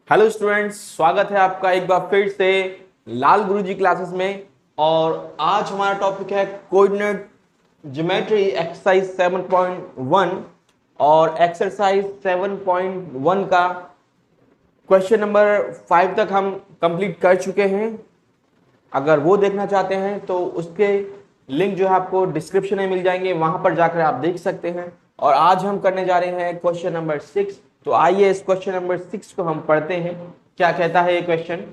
Hello students, स्वागत है आपका एक बार फिर से लाल गुरुजी क्लासेस में। और आज हमारा टॉपिक है कोऑर्डिनेट ज्योमेट्री एक्सरसाइज 7.1 और एक्सरसाइज 7.1 का क्वेश्चन नंबर 5 तक हम कंप्लीट कर चुके हैं। अगर वो देखना चाहते हैं तो उसके लिंक जो है आपको डिस्क्रिप्शन में मिल जाएंगे, वहां पर जाकर आप देख सकते हैं। और आज हम करने जा रहे हैं क्वेश्चन नंबर 6। तो आइए इस क्वेश्चन नंबर 6 को हम पढ़ते हैं। क्या कहता है ये question?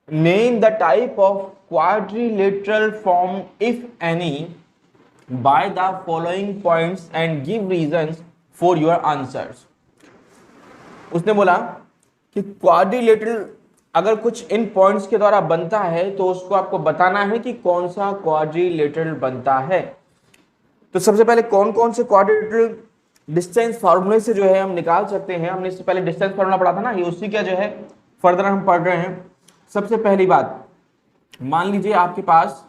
Name the type of quadrilateral form if any by the following points and give reasons for your answers. उसने बोला कि क्वाड्रिलेटरल अगर कुछ इन पॉइंट्स के द्वारा बनता है तो उसको आपको बताना है कि कौन सा क्वाड्रिलेटरल बनता है। तो सबसे पहले कौन कौन से क्वाड्रिलेटरल डिस्टेंस फार्मूले से जो है हम निकाल सकते हैं। हमने इससे पहले डिस्टेंस फार्मूला पढ़ा था ना, ये उसी का जो है फर्दर हम पढ़ रहे हैं। सबसे पहली बात, मान लीजिए आपके पास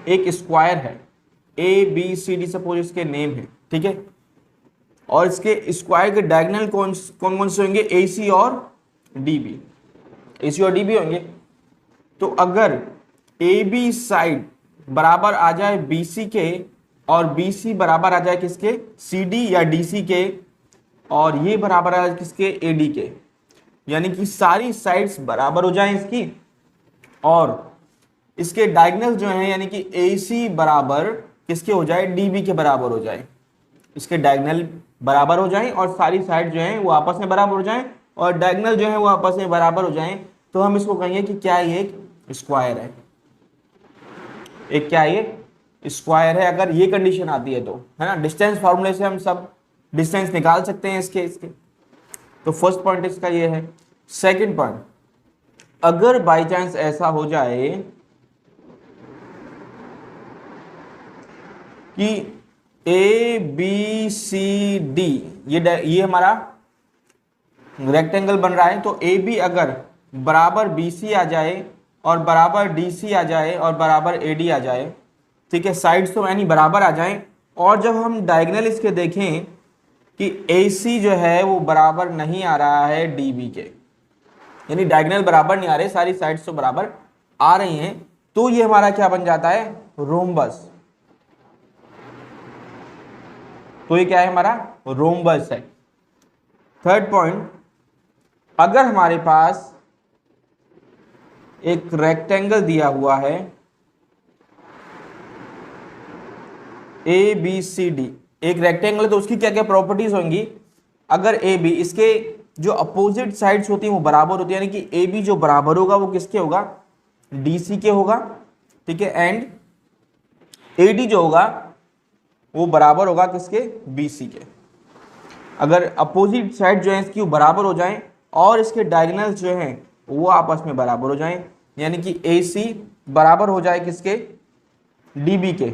एक स्क्वायर है, A B C D suppose इसके नेम है, ठीक है। और इसके स्क्वायर के डायगोनल कौन कौन से होंगे? ए सी और डी बी, ए सी और डी बी होंगे। तो अगर ए बी साइड बराबर आ जाए बी सी के और बी सी बराबर आ जाए किसके? सी डी या डी सी के, और ये बराबर आ जाए किसके? ए डी के, यानी कि सारी साइड्स बराबर हो जाएं इसकी, और इसके डायगोनल जो है यानी कि ए सी बराबर किसके हो जाए? डी बी के बराबर हो जाए। इसके डायगोनल बराबर हो जाएं और सारी साइड जो है वो आपस में बराबर हो जाएं और डायगोनल जो है वो आपस में बराबर हो जाएं, तो हम इसको कहेंगे कि क्या ये एक स्क्वायर है। एक क्या ये स्क्वायर है। अगर ये कंडीशन आती है तो, है ना, डिस्टेंस फार्मूले से हम सब डिस्टेंस निकाल सकते हैं इसके। तो फर्स्ट पॉइंट इसका ये है। सेकंड पॉइंट, अगर बाय चांस ऐसा हो जाए कि ए बी सी डी ये हमारा रेक्टेंगल बन रहा है, तो ए बी अगर बराबर बी सी आ जाए और बराबर डी सी आ जाए और बराबर ए डी आ जाए, ठीक है, साइड्स तो यानी बराबर आ जाए, और जब हम डायगोनल इसके देखें कि ए सी जो है वो बराबर नहीं आ रहा है डी बी के, यानी डायगोनल बराबर नहीं आ रहे, सारी साइड्स तो बराबर आ रही हैं, तो ये हमारा क्या बन जाता है? रोम्बस। तो ये क्या है? हमारा रोम्बस है। थर्ड पॉइंट, अगर हमारे पास एक रेक्टेंगल दिया हुआ है ए बी सी डी, एक रेक्टेंगल है, तो उसकी क्या क्या प्रॉपर्टीज होंगी? अगर ए बी, इसके जो अपोजिट साइड्स होती हैं वो बराबर होती है, यानी कि ए बी जो बराबर होगा वो किसके होगा? डी सी के होगा, ठीक है। एंड ए डी जो होगा वो बराबर होगा किसके? बी सी के। अगर अपोजिट साइड जो है इसकी वो बराबर हो जाएं और इसके डायगोनल्स जो हैं वो आपस में बराबर हो जाएं, यानी कि ए सी बराबर हो जाए किसके? डी बी के,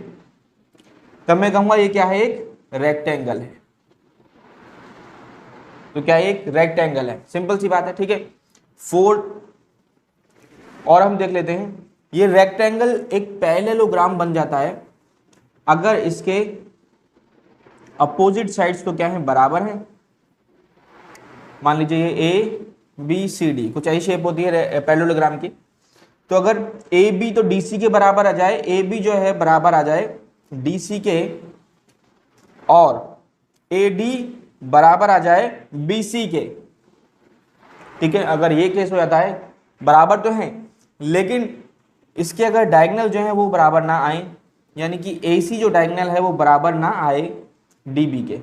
तब मैं कहूंगा ये क्या है? एक रेक्टेंगल है। तो क्या एक रेक्टेंगल है? सिंपल सी बात है, ठीक है। फोर्थ, और हम देख लेते हैं, ये रेक्टेंगल एक पैरेललोग्राम बन जाता है अगर इसके अपोजिट साइड्स तो क्या है? बराबर हैं। मान लीजिए ये ए बी सी डी कुछ ऐसी शेप होती है पैरेललोग्राम की। तो अगर ए बी तो डी सी के बराबर आ जाए, ए बी जो है बराबर आ जाए डी सी के, और ए डी बराबर आ जाए बी सी के, ठीक है। अगर ये केस हो जाता है, बराबर तो है लेकिन इसके अगर डायगोनल जो है वो बराबर ना आए, यानी कि ए सी जो डायगोनल है वो बराबर ना आए डी बी के,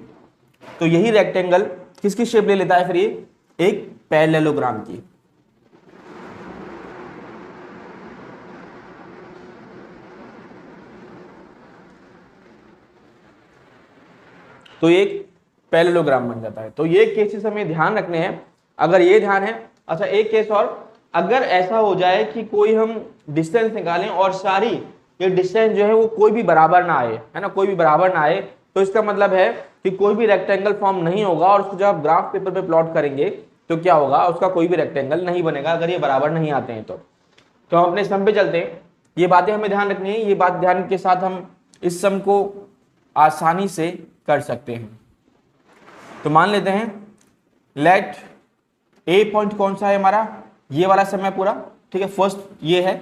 तो यही रेक्टेंगल किसकी शेप ले लेता है फिर? ये एक पैरेललोग्राम की। तो ये एक पैरेललोग्राम बन जाता है। तो ये केसेस हमें ध्यान रखने हैं। अगर ये ध्यान है, अच्छा एक केस और, अगर ऐसा हो जाए कि कोई हम डिस्टेंस निकालें और सारी ये डिस्टेंस जो है वो कोई भी बराबर ना आए, है ना, कोई भी बराबर ना आए, तो इसका मतलब है कि कोई भी रेक्टेंगल फॉर्म नहीं होगा, और उसको जब आप ग्राफ पेपर पे प्लॉट करेंगे तो क्या होगा? उसका कोई भी रेक्टेंगल नहीं बनेगा अगर ये बराबर नहीं आते हैं तो हम अपने सम पे चलते हैं। ये बातें हमें ध्यान रखनी है। ये बात ध्यान के साथ हम इस सम को आसानी से कर सकते हैं। तो मान लेते हैं लेट ए पॉइंट कौन सा है हमारा, ये वाला समय पूरा, ठीक है, फर्स्ट ये है,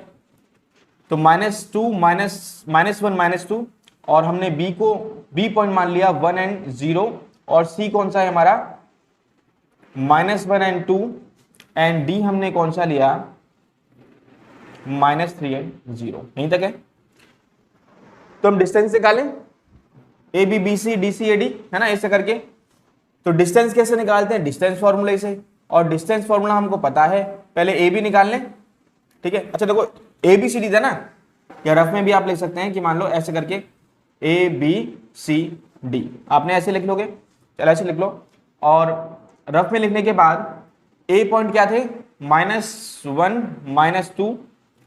तो -2 -1 -2, और हमने बी को बी पॉइंट मान लिया 1 and 0, और सी कौन सा है हमारा -1 and 2, एंड डी हमने कौन सा लिया -3 and 0, यहीं तक है। तो हम डिस्टेंस निकालें A B B C D C A D, है ना, ऐसे करके। तो डिस्टेंस कैसे निकालते हैं, डिस्टेंस फॉर्मूले से, और डिस्टेंस फॉर्मूला हमको पता है, पहले ए बी निकाल लें, ठीक है। अच्छा देखो ए बी सी डी था ना, या रफ में भी आप लिख सकते हैं कि मान लो ऐसे करके ए बी सी डी, आपने ऐसे लिख लोगे, चलो ऐसे लिख लो। और रफ में लिखने के बाद ए पॉइंट क्या थे -1 -2,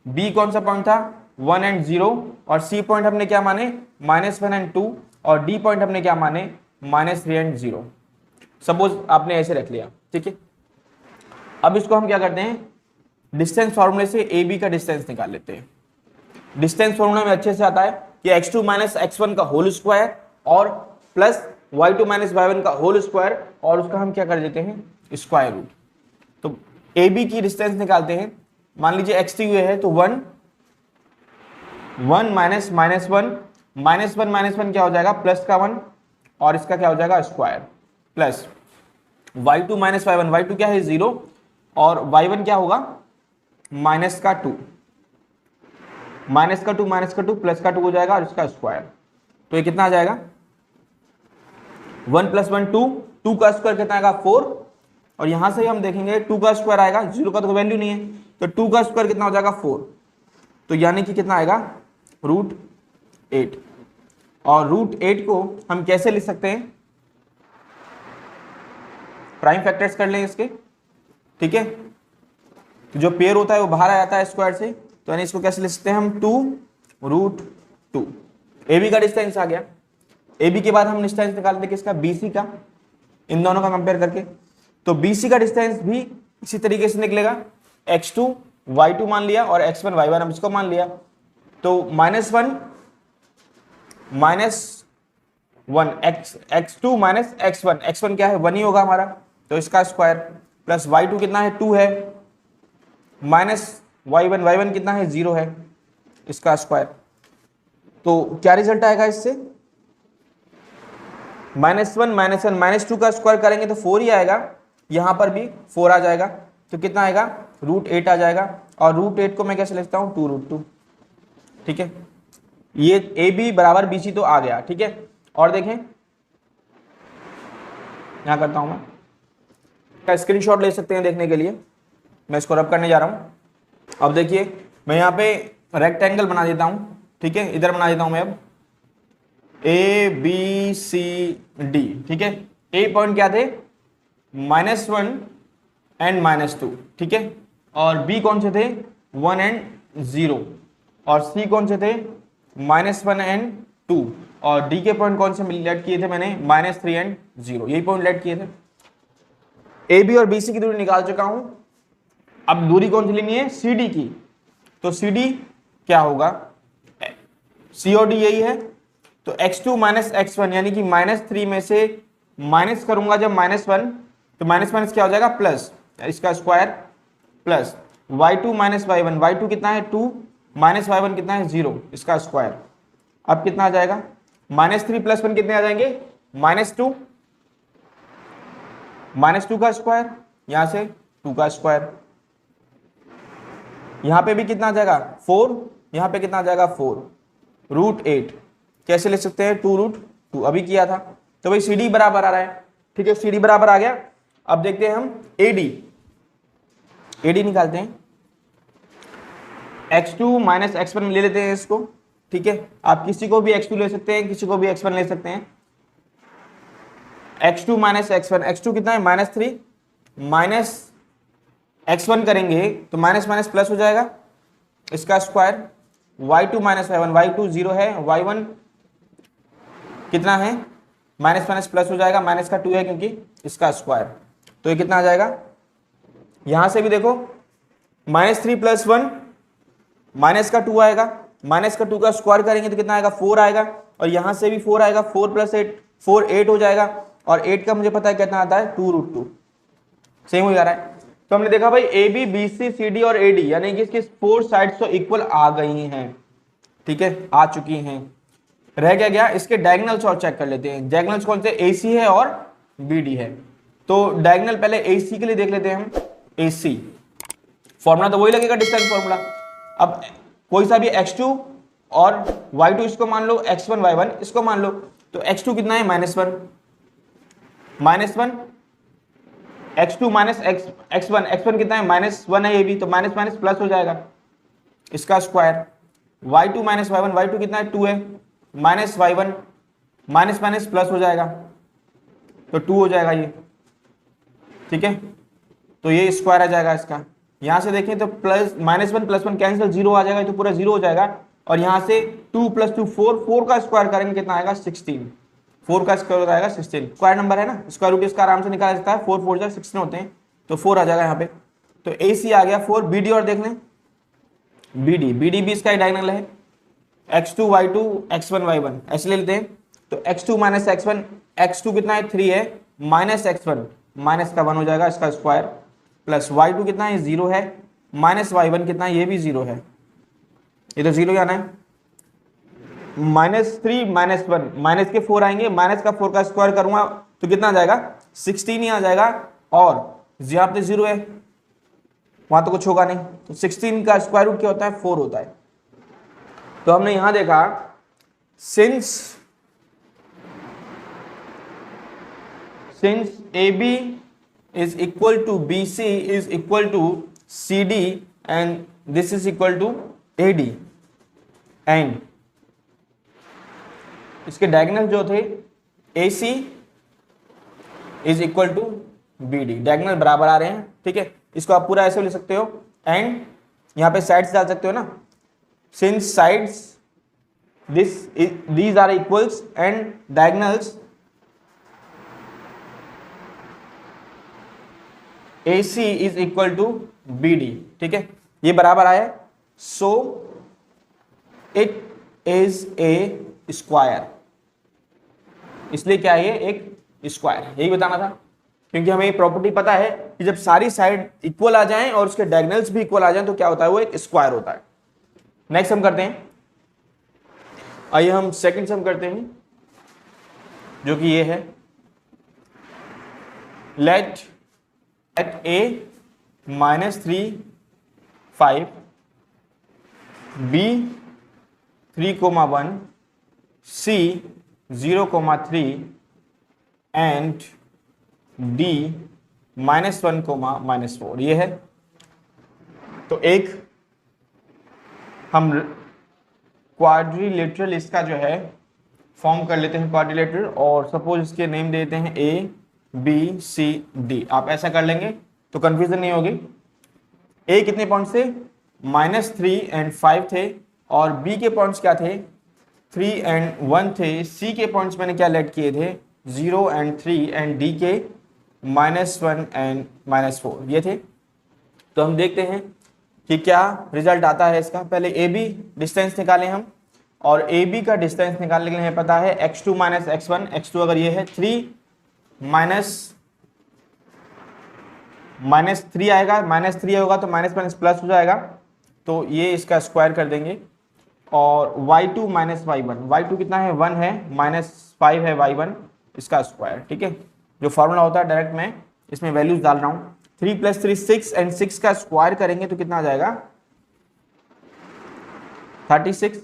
बी कौन सा पॉइंट था 1 and 0, और सी पॉइंट हमने क्या माने -1 and 2, और डी पॉइंट हमने क्या माने -3 and 0। सपोज आपने ऐसे रख लिया, ठीक है। अब इसको हम क्या करते हैं, डिस्टेंस फॉर्मूले से ए बी का डिस्टेंस निकाल लेते हैं। डिस्टेंस फॉर्मूला में अच्छे से आता है कि x2 - x1 का होल स्क्वायर और प्लस y2 - y1 का होल स्क्वायर, और उसका हम क्या कर देते हैं स्क्वायर रूट। तो ए बी की डिस्टेंस निकालते हैं, मान लीजिए x2 ये है, तो 1 -1 -1 क्या हो जाएगा प्लस का 1, और इसका क्या हो जाएगा square, plus y2 - y1, y2 क्या है 0, और y1 क्या होगा -2, -2 प्लस का 2 हो जाएगा, और इसका स्क्वायर। तो ये कितना आ जाएगा 1 + 1 2, 2 का स्क्वायर कितना आएगा 4, और यहां से हम देखेंगे 2 का स्क्वायर आएगा, 0 का तो वैल्यू नहीं है, तो 2 का स्क्वायर कितना हो जाएगा 4, तो यानी कि कितना आएगा √8। और √8 को हम कैसे लिख सकते हैं, प्राइम फैक्टर्स कर लें इसके, ठीक है। तो जो पेयर होता है वो बाहर आ जाता है स्क्वायर से, तो यानी इसको कैसे लिख सकते हैं हम 2√2। ए बी का डिस्टेंस आ गया। ए बी के बाद हम डिस्टेंस निकालते हैं किसका, बी सी का, इन दोनों का कंपेयर करके। तो बी सी का डिस्टेंस भी इसी तरीके से निकलेगा, x2 y2 मान लिया और x1 y1 हम इसको मान लिया, तो -1 x2 - x1 क्या है 1 ही होगा हमारा, तो इसका स्क्वायर, प्लस y2 कितना है 2 है, -y1 कितना है 0 है, इसका स्क्वायर। तो क्या रिजल्ट आएगा इससे, -1 - 2 का स्क्वायर करेंगे तो 4 ही आएगा, यहां पर भी 4 आ जाएगा, तो कितना आएगा √8 आ जाएगा, और √8 को मैं कैसे लिखता हूं 2√2, ठीक है। ये ए बी बराबर बी सी तो आ गया, ठीक है। और देखें यहां करता हूं मैं, स्क्रीनशॉट ले सकते हैं देखने के लिए, मैं इसको रब करने जा रहा हूं। अब देखिए मैं यहाँ पे रेक्टेंगल बना देता हूं, ठीक है, इधर बना देता हूं मैं अब ए बी सी डी, ठीक है। ए पॉइंट क्या थे -1 and -2, ठीक है, और बी कौन से थे 1 and 0, और सी कौन से थे -1 and 2, और डी के पॉइंट कौन से लेट किए थे मैंने -3 and 0, यही पॉइंट लेट किए थे। ए बी और बी सी की दूरी निकाल चुका हूं, अब दूरी कौन सी लेनी है सी डी की, तो सी डी क्या होगा, सी और डी यही है, तो x2 - x1 यानी कि -3 में से माइनस करूंगा जब -1, तो माइनस क्या हो जाएगा प्लस, इसका square, plus y2 - y1, y2 कितना है 2, -y1 कितना है 0, इसका स्क्वायर। अब कितना आ जाएगा -3 + 1 कितने आ जाएंगे -2, -2 का स्क्वायर, यहां से 2 का स्क्वायर, यहां पे भी कितना आ जाएगा 4, यहां पे कितना आ जाएगा 4, √8 कैसे ले सकते हैं 2√2 अभी किया था, तो भाई सी डी बराबर आ रहा है, ठीक है, सी डी बराबर आ गया। अब देखते हैं हम ए डी निकालते हैं, x2 - x1 ले लेते हैं इसको, ठीक है, आप किसी को भी x2 ले सकते हैं, किसी को भी x1 ले सकते हैं। x2 - x1, x2 कितना है -3, -x1 करेंगे तो माइनस प्लस हो जाएगा, इसका स्क्वायर, y2 - y1, y2 0 है, y1 कितना है माइनस प्लस हो जाएगा, माइनस का 2 है क्योंकि, इसका स्क्वायर, तो ये कितना आ जाएगा, यहां से भी देखो -3 + 1 माइनस का 2 आएगा, माइनस का 2 का स्क्वायर करेंगे तो कितना आएगा 4 आएगा, और यहाँ से भी 4 आएगा, 4 + 8 4 8 हो जाएगा, और 8 का मुझे पता है कितना आता है 2√2, सेम हो जा रहा है। तो हमने देखा भाई A B B C C D और ए डी यानी कि इसकी 4 साइड्स तो इक्वल आ गई हैं, ठीक है, आ चुकी हैं। रह क्या गया, इसके डायगोनल्स और चेक कर लेते हैं। डायगोनल्स कौन से, ए सी है और बी डी है। तो डायगोनल पहले ए सी के लिए देख लेते हैं हम। ए सी फॉर्मूला तो वही लगेगा, डिस्टेंस फॉर्मूला। अब कोई सा भी x2 और y2 इसको मान लो, x1 y1 इसको मान लो, तो x2 कितना है -1, -1 x2 x1 x1 कितना है -1 है, ये भी तो माइनस माइनस प्लस हो जाएगा इसका स्क्वायर। y2 y1 y2 कितना है 2 है, -y1 माइनस माइनस प्लस हो जाएगा तो 2 हो जाएगा ये, ठीक है। तो ये स्क्वायर आ जाएगा इसका। यहां से देखें तो प्लस -1 + 1 कैंसिल, 0 आ जाएगा, तो पूरा 0 हो जाएगा। और यहां से 2 + 2 4, 4 का स्क्वायर करेंगे कितना आएगा 16, 4 का स्क्वायर आएगा 16, स्क्वायर नंबर है ना, स्क्वायर रूट इसका आराम से निकाला जाता है, 4 4 जा 16 होते हैं, तो 4 आ जाएगा यहाँ पे। तो ए सी आ गया 4, बी डी और देख लें, बी डी भी इसका डायगोनल है, x2 y2 x1 y1 ऐसे ले लेते हैं। तो x2 - x1, x2 कितना है 3 है, -x1 माइनस का 1 हो जाएगा इसका स्क्वायर, प्लस y2 कितना है 0 है, -y1 कितना है, ये भी 0 है, ये तो 0 ही आना है। -3 -1 माइनस के 4 आएंगे, माइनस का 4 का स्क्वायर करूंगा तो कितना आ जाएगा 16 ही आ जाएगा, और यहाँ पे 0 है, वहां तो कुछ होगा नहीं, तो 16 का स्क्वायर रूट क्या होता है 4 होता है। तो हमने यहां देखा since AB is equal to BC is equal to CD and this is equal to AD and इसके डायगोनल जो थे AC is equal to BD, diagonal बराबर आ रहे हैं, ठीक है। इसको आप पूरा ऐसे ले सकते हो एंड यहाँ पे साइड्स डाल सकते हो ना, since sides these are equals and diagonals AC is equal to BD, ठीक है, ये बराबर आया, so it is a square, इसलिए क्या है ये एक स्क्वायर, यही बताना था। क्योंकि हमें ये प्रॉपर्टी पता है कि जब सारी साइड इक्वल आ जाएं और उसके डायगोनल्स भी इक्वल आ जाएं तो क्या होता है, वो एक स्क्वायर होता है। नेक्स्ट हम करते हैं, आइए हम सेकंड सम करते हैं, जो कि ये है, late A -3 5 B 3,1 C 0,3 and D -1,-4 ये है। तो एक हम क्वाड्रिलेटरल इसका जो है फॉर्म कर लेते हैं क्वाड्रिलेटरल, और सपोज इसके नेम देते हैं A B C D, आप ऐसा कर लेंगे तो कंफ्यूजन नहीं होगी। A कितने पॉइंट से -3 और 5 थे, और B के पॉइंट्स क्या थे 3 और 1 थे, C के पॉइंट्स मैंने क्या लेट किए थे 0 और 3 एंड D के -1 और -4 ये थे। तो हम देखते हैं कि क्या रिजल्ट आता है इसका। पहले AB डिस्टेंस निकालें हम, और AB का डिस्टेंस निकालने के लिए हमें पता है x2 - x1, x2 अगर ये है 3 -3 आएगा, -3 होगा तो माइनस माइनस प्लस हो जाएगा, तो ये इसका स्क्वायर कर देंगे। और y2 - y1, y2 कितना है 1 है, -5 है y1, इसका स्क्वायर, ठीक है। जो फॉर्मूला होता है डायरेक्ट मैं इसमें वैल्यूज डाल रहा हूँ। 3 + 3 6 एंड 6 का स्क्वायर करेंगे तो कितना आ जाएगा 36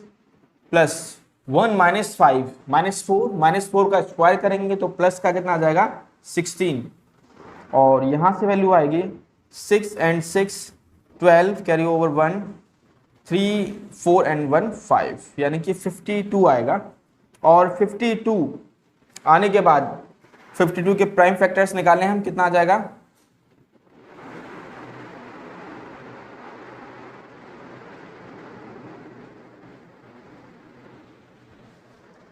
प्लस 1 -5 -4 का स्क्वायर करेंगे तो प्लस का कितना आ जाएगा 16, और यहां से वैल्यू आएगी 6 और 6 12 कैरी ओवर 1 3 4 और 1 5, यानी कि 52 आएगा। और 52 आने के बाद 52 के प्राइम फैक्टर्स निकालें हम, कितना आ जाएगा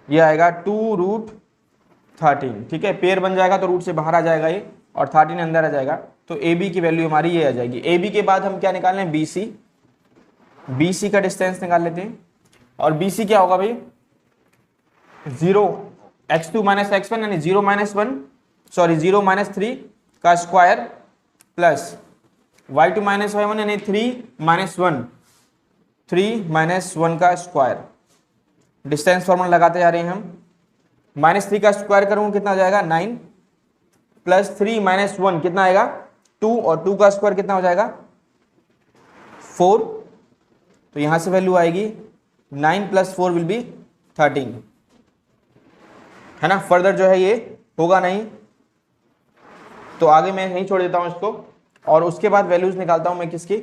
ये आएगा 2√13, ठीक है। पेयर बन जाएगा तो रूट से बाहर आ जाएगा ये, और 13 अंदर आ जाएगा, तो ए बी की वैल्यू हमारी ये आ जाएगी। ए बी के बाद हम क्या निकाल रहे हैं बी सी, बी सी का डिस्टेंस निकाल लेते हैं। और बी सी क्या होगा भाई 0 x2 माइनस x1 यानी 0 माइनस 1 सॉरी 0 माइनस 3 का square plus y2 minus y1 यानी 3 माइनस 1 का स्क्वायर। डिस्टेंस फॉर्मूला लगाते जा रहे हैं हम। -3 का स्क्वायर करूंगा कितना आ जाएगा 9 प्लस 3 माइनस 1 कितना आएगा 2 और 2 का स्क्वायर कितना हो जाएगा 4। तो यहां से वैल्यू आएगी 9 प्लस 4 विल बी 13 है ना। फर्दर जो है ये होगा नहीं, तो आगे मैं यहीं छोड़ देता हूं इसको। और उसके बाद वैल्यूज निकालता हूं मैं किसकी,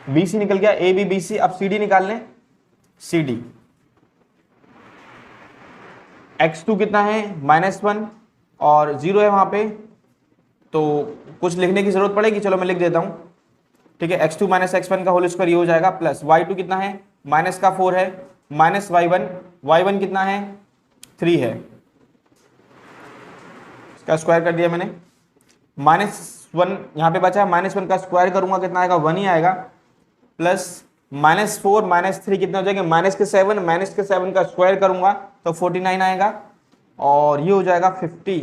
BC निकल गया, AB BC। अब CD निकाल लें। CD x2 कितना है -1 और 0 है वहां पे, तो कुछ लिखने की जरूरत पड़ेगी, चलो मैं लिख देता हूं। ठीक है, x2 माइनस x1 का होल स्क्वायर ये हो जाएगा, प्लस y2 कितना है माइनस का 4 है, माइनस y1 कितना है 3 है, इसका स्क्वायर कर दिया मैंने। -1 यहाँ पे बचा है, -1 का स्क्वायर करूंगा कितना आएगा 1 ही आएगा, प्लस -4 -3 कितना हो जाएगा -7 का स्क्वायर करूंगा तो 49 आएगा, और ये हो जाएगा 50।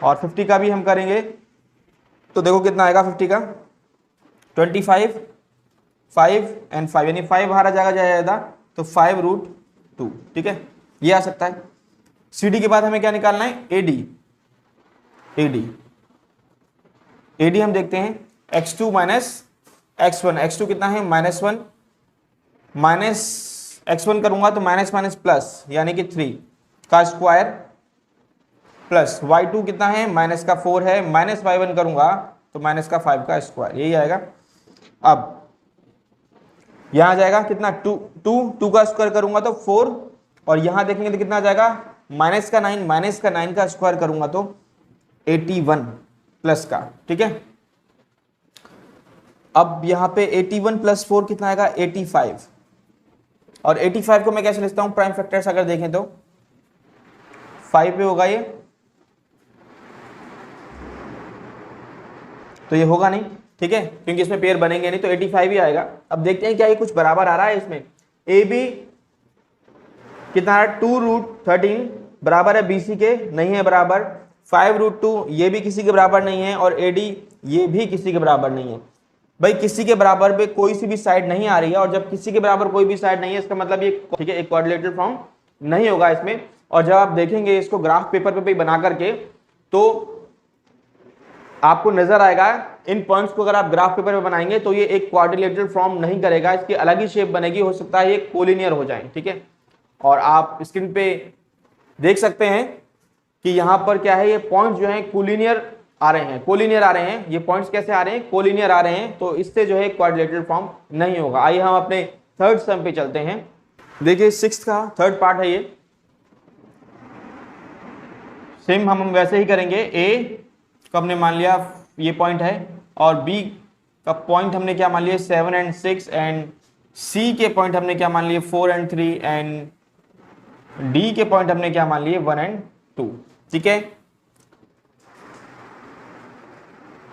और 50 का भी हम करेंगे तो देखो कितना आएगा 50 का 25 5 एंड 5 यानी 5 बाहर आ जाएगा तो 5√2। ठीक है, ये आ सकता है। CD के बाद हमें क्या निकालना है AD हम देखते हैं x2 माइनस x1। x2 कितना है -1 माइनस x1 करूंगा तो माइनस माइनस प्लस यानी कि 3 का स्क्वायर, प्लस y2 कितना है माइनस का 4 है, माइनस y1 करूंगा तो माइनस का 5 का स्क्वायर, यही आएगा। अब यहां आ जाएगा कितना 2 का स्क्वायर करूंगा तो 4, और यहां देखेंगे तो कितना आ जाएगा माइनस का 9 का स्क्वायर करूंगा तो 81 प्लस का। ठीक है, अब यहां पे 81 प्लस 4 कितना आएगा 85, और 85 को मैं कैसे लिखता हूं प्राइम फैक्टर्स अगर देखें तो 5 पे होगा ये, तो ये होगा नहीं। ठीक है, क्योंकि इसमें पेयर बनेंगे नहीं, तो 85 ही आएगा। अब देखते हैं क्या ये कुछ बराबर आ रहा है इसमें। AB कितना है 2√13 बराबर है BC के, नहीं है बराबर। 5√2 ये भी किसी के बराबर नहीं है, और AD ये भी किसी के बराबर नहीं है। भाई किसी के बराबर पे कोई सी भी साइड नहीं आ रही है, और जब किसी के बराबर कोई भी साइड नहीं है इसका मतलब ये ठीक है एक क्वाड्रिलेटरल फॉर्म नहीं होगा इसमें। और जब आप देखेंगे इसको ग्राफ पेपर पे भी बना करके तो आपको नजर आएगा इन पॉइंट्स को अगर आप ग्राफ पेपर पे बनाएंगे तो ये एक क्वाड्रिलेटरल फॉर्म नहीं करेगा, इसकी अलग ही शेप बनेगी, हो सकता है ये कोलिनियर हो जाए। ठीक है, और आप स्क्रीन पे देख सकते हैं कि यहां पर क्या है, ये पॉइंट जो है कोलिनियर आ रहे हैं, ये पॉइंट्स कैसे आ रहे हैं कोलिनियर आ रहे हैं, तो इससे जो है क्वाड्रिलेटरल फॉर्म नहीं होगा। आइए हम अपने थर्ड सम पे चलते हैं। देखिए 6th का थर्ड पार्ट है ये, सेम हम वैसे ही करेंगे। A को हमने मान लिया ये पॉइंट है, और B का पॉइंट हमने क्या मान लिया 7 एंड 6, एंड C के पॉइंट हमने क्या मान लिए 4 एंड 3, एंड D के पॉइंट हमने क्या मान लिए 1 एंड 2। ठीक है,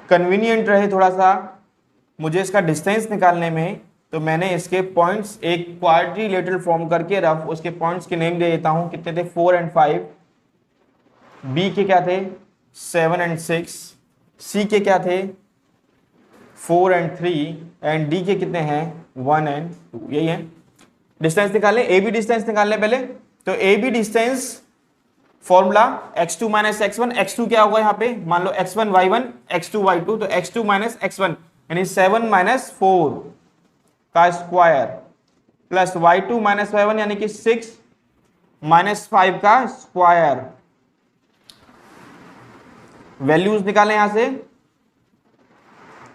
कन्वीनियंट रहे थोड़ा सा मुझे इसका डिस्टेंस निकालने में, तो मैंने इसके पॉइंट्स एक क्वाड्रिलेटरल फॉर्म करके रफ उसके पॉइंट्स के नेम दे देता हूं। कितने थे 4 एंड 5, B के क्या थे 7 एंड 6, C के क्या थे 4 एंड 3, एंड D के कितने हैं 1 एंड 2। यही है डिस्टेंस निकालने। AB डिस्टेंस निकालने पहले, तो AB distance formula x2 minus x1, x2 क्या होगा यहाँ पे मान लो x1 y1 x2 y2, तो x2 माइनस x1 यानी 7 माइनस 4 का square, plus y2 minus y1 यानी कि 6 माइनस 5 का स्क्वायर। वैल्यूज निकालें यहां से,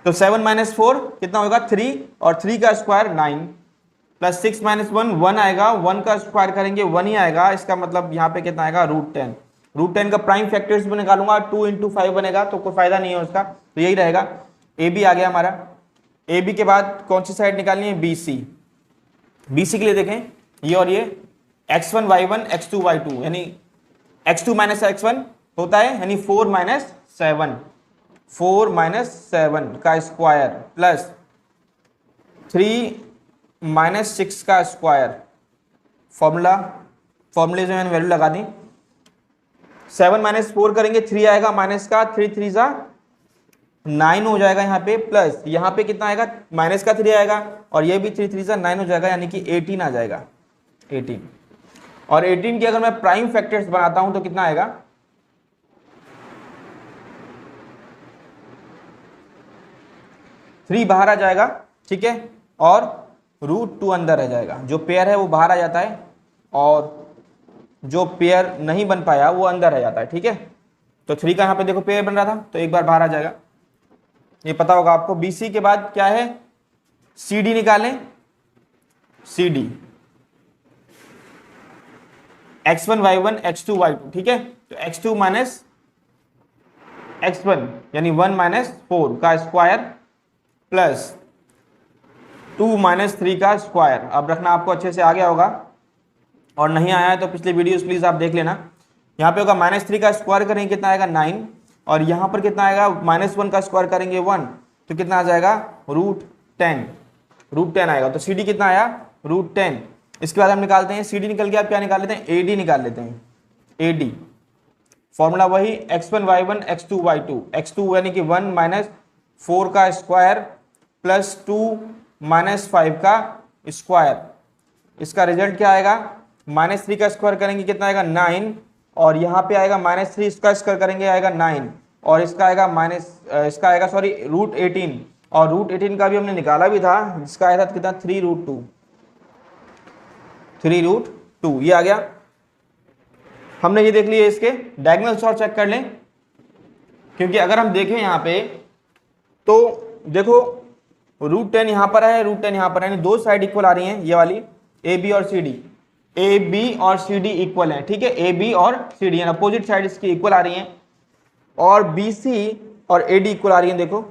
तो 7 माइनस 4 कितना होगा 3, और 3 का स्क्वायर 9, प्लस 6 माइनस 1 1 आएगा, 1 का स्क्वायर करेंगे 1 ही आएगा, इसका मतलब यहाँ पे कितना आएगा √10। √10 का प्राइम फैक्टर्स भी निकालूंगा 2 × 5 बनेगा, तो कोई फायदा नहीं है उसका, तो यही रहेगा। AB आ गया हमारा। AB के बाद कौन सी साइड निकालनी है BC। BC के लिए देखें ये और ये x1 y1 x2 y2 यानी x2 माइनस x1 होता है यानी 4 माइनस 7 का स्क्वायर, प्लस 3 माइनस 6 का स्क्वायर। फॉर्मूला फॉर्मूले से मैंने वैल्यू लगा दी। 7 माइनस 4 करेंगे 3 आएगा, माइनस का 3 3 जा 9 हो जाएगा यहाँ पे, प्लस यहाँ पे कितना आएगा, माइनस का 3 आएगा और ये भी 3 3 जा 9 हो जाएगा, यानी कि 18 आ जाएगा 18। और 18 की अगर मैं प्राइम फैक्टर्स बनाता हूं तो कितना आएगा, 3 बाहर आ जाएगा, ठीक है, और √2 अंदर रह जाएगा। जो पेयर है वो बाहर आ जाता है और जो पेयर नहीं बन पाया वो अंदर रह जाता है, ठीक है। तो 3 का यहाँ पे देखो पेयर बन रहा था तो एक बार बाहर आ जाएगा, ये पता होगा आपको। BC के बाद क्या है, CD निकालें, CD x1 y1 x2 y2, ठीक है। तो x2 माइनस x1 यानी 1 माइनस 4 का स्क्वायर प्लस 2 माइनस 3 का स्क्वायर। अब रखना आपको अच्छे से आ गया होगा, और नहीं आया है तो पिछले वीडियोस प्लीज आप देख लेना। यहाँ पे होगा -3 का स्क्वायर करेंगे कितना आएगा 9, और यहाँ पर कितना आएगा -1 का स्क्वायर करेंगे 1, तो कितना आ जाएगा √10 आएगा। तो CD कितना आया √10। इसके बाद हम निकालते हैं CD निकल गया, आप क्या निकाल लेते हैं, AD निकाल लेते हैं। AD फॉर्मूला वही x1 y1 x2 y2, x2 यानी कि 1 माइनस 4 का स्क्वायर प्लस 2 माइनस 5 का स्क्वायर। इसका रिजल्ट क्या आएगा, -3 का स्क्वायर करेंगे कितना आएगा 9, और यहाँ पे आएगा -3 इसका स्क्वायर करेंगे आएगा 9, और इसका आएगा √18, और √18 का भी हमने निकाला भी था, जिसका आया था कितना 3√2 ये आ गया। हमने ये देख लिया, इसके डायगोनल्स और चेक कर लें, क्योंकि अगर हम देखें यहाँ पे तो देखो √10 यहाँ पर है, √10 यहाँ पर है, यानी दो साइड इक्वल आ रही हैं, ये वाली AB और CD इक्वल है, ठीक है। AB और CD अपोजिट साइड इसकी इक्वल आ रही हैं, और BC और AD इक्वल आ रही हैं। देखो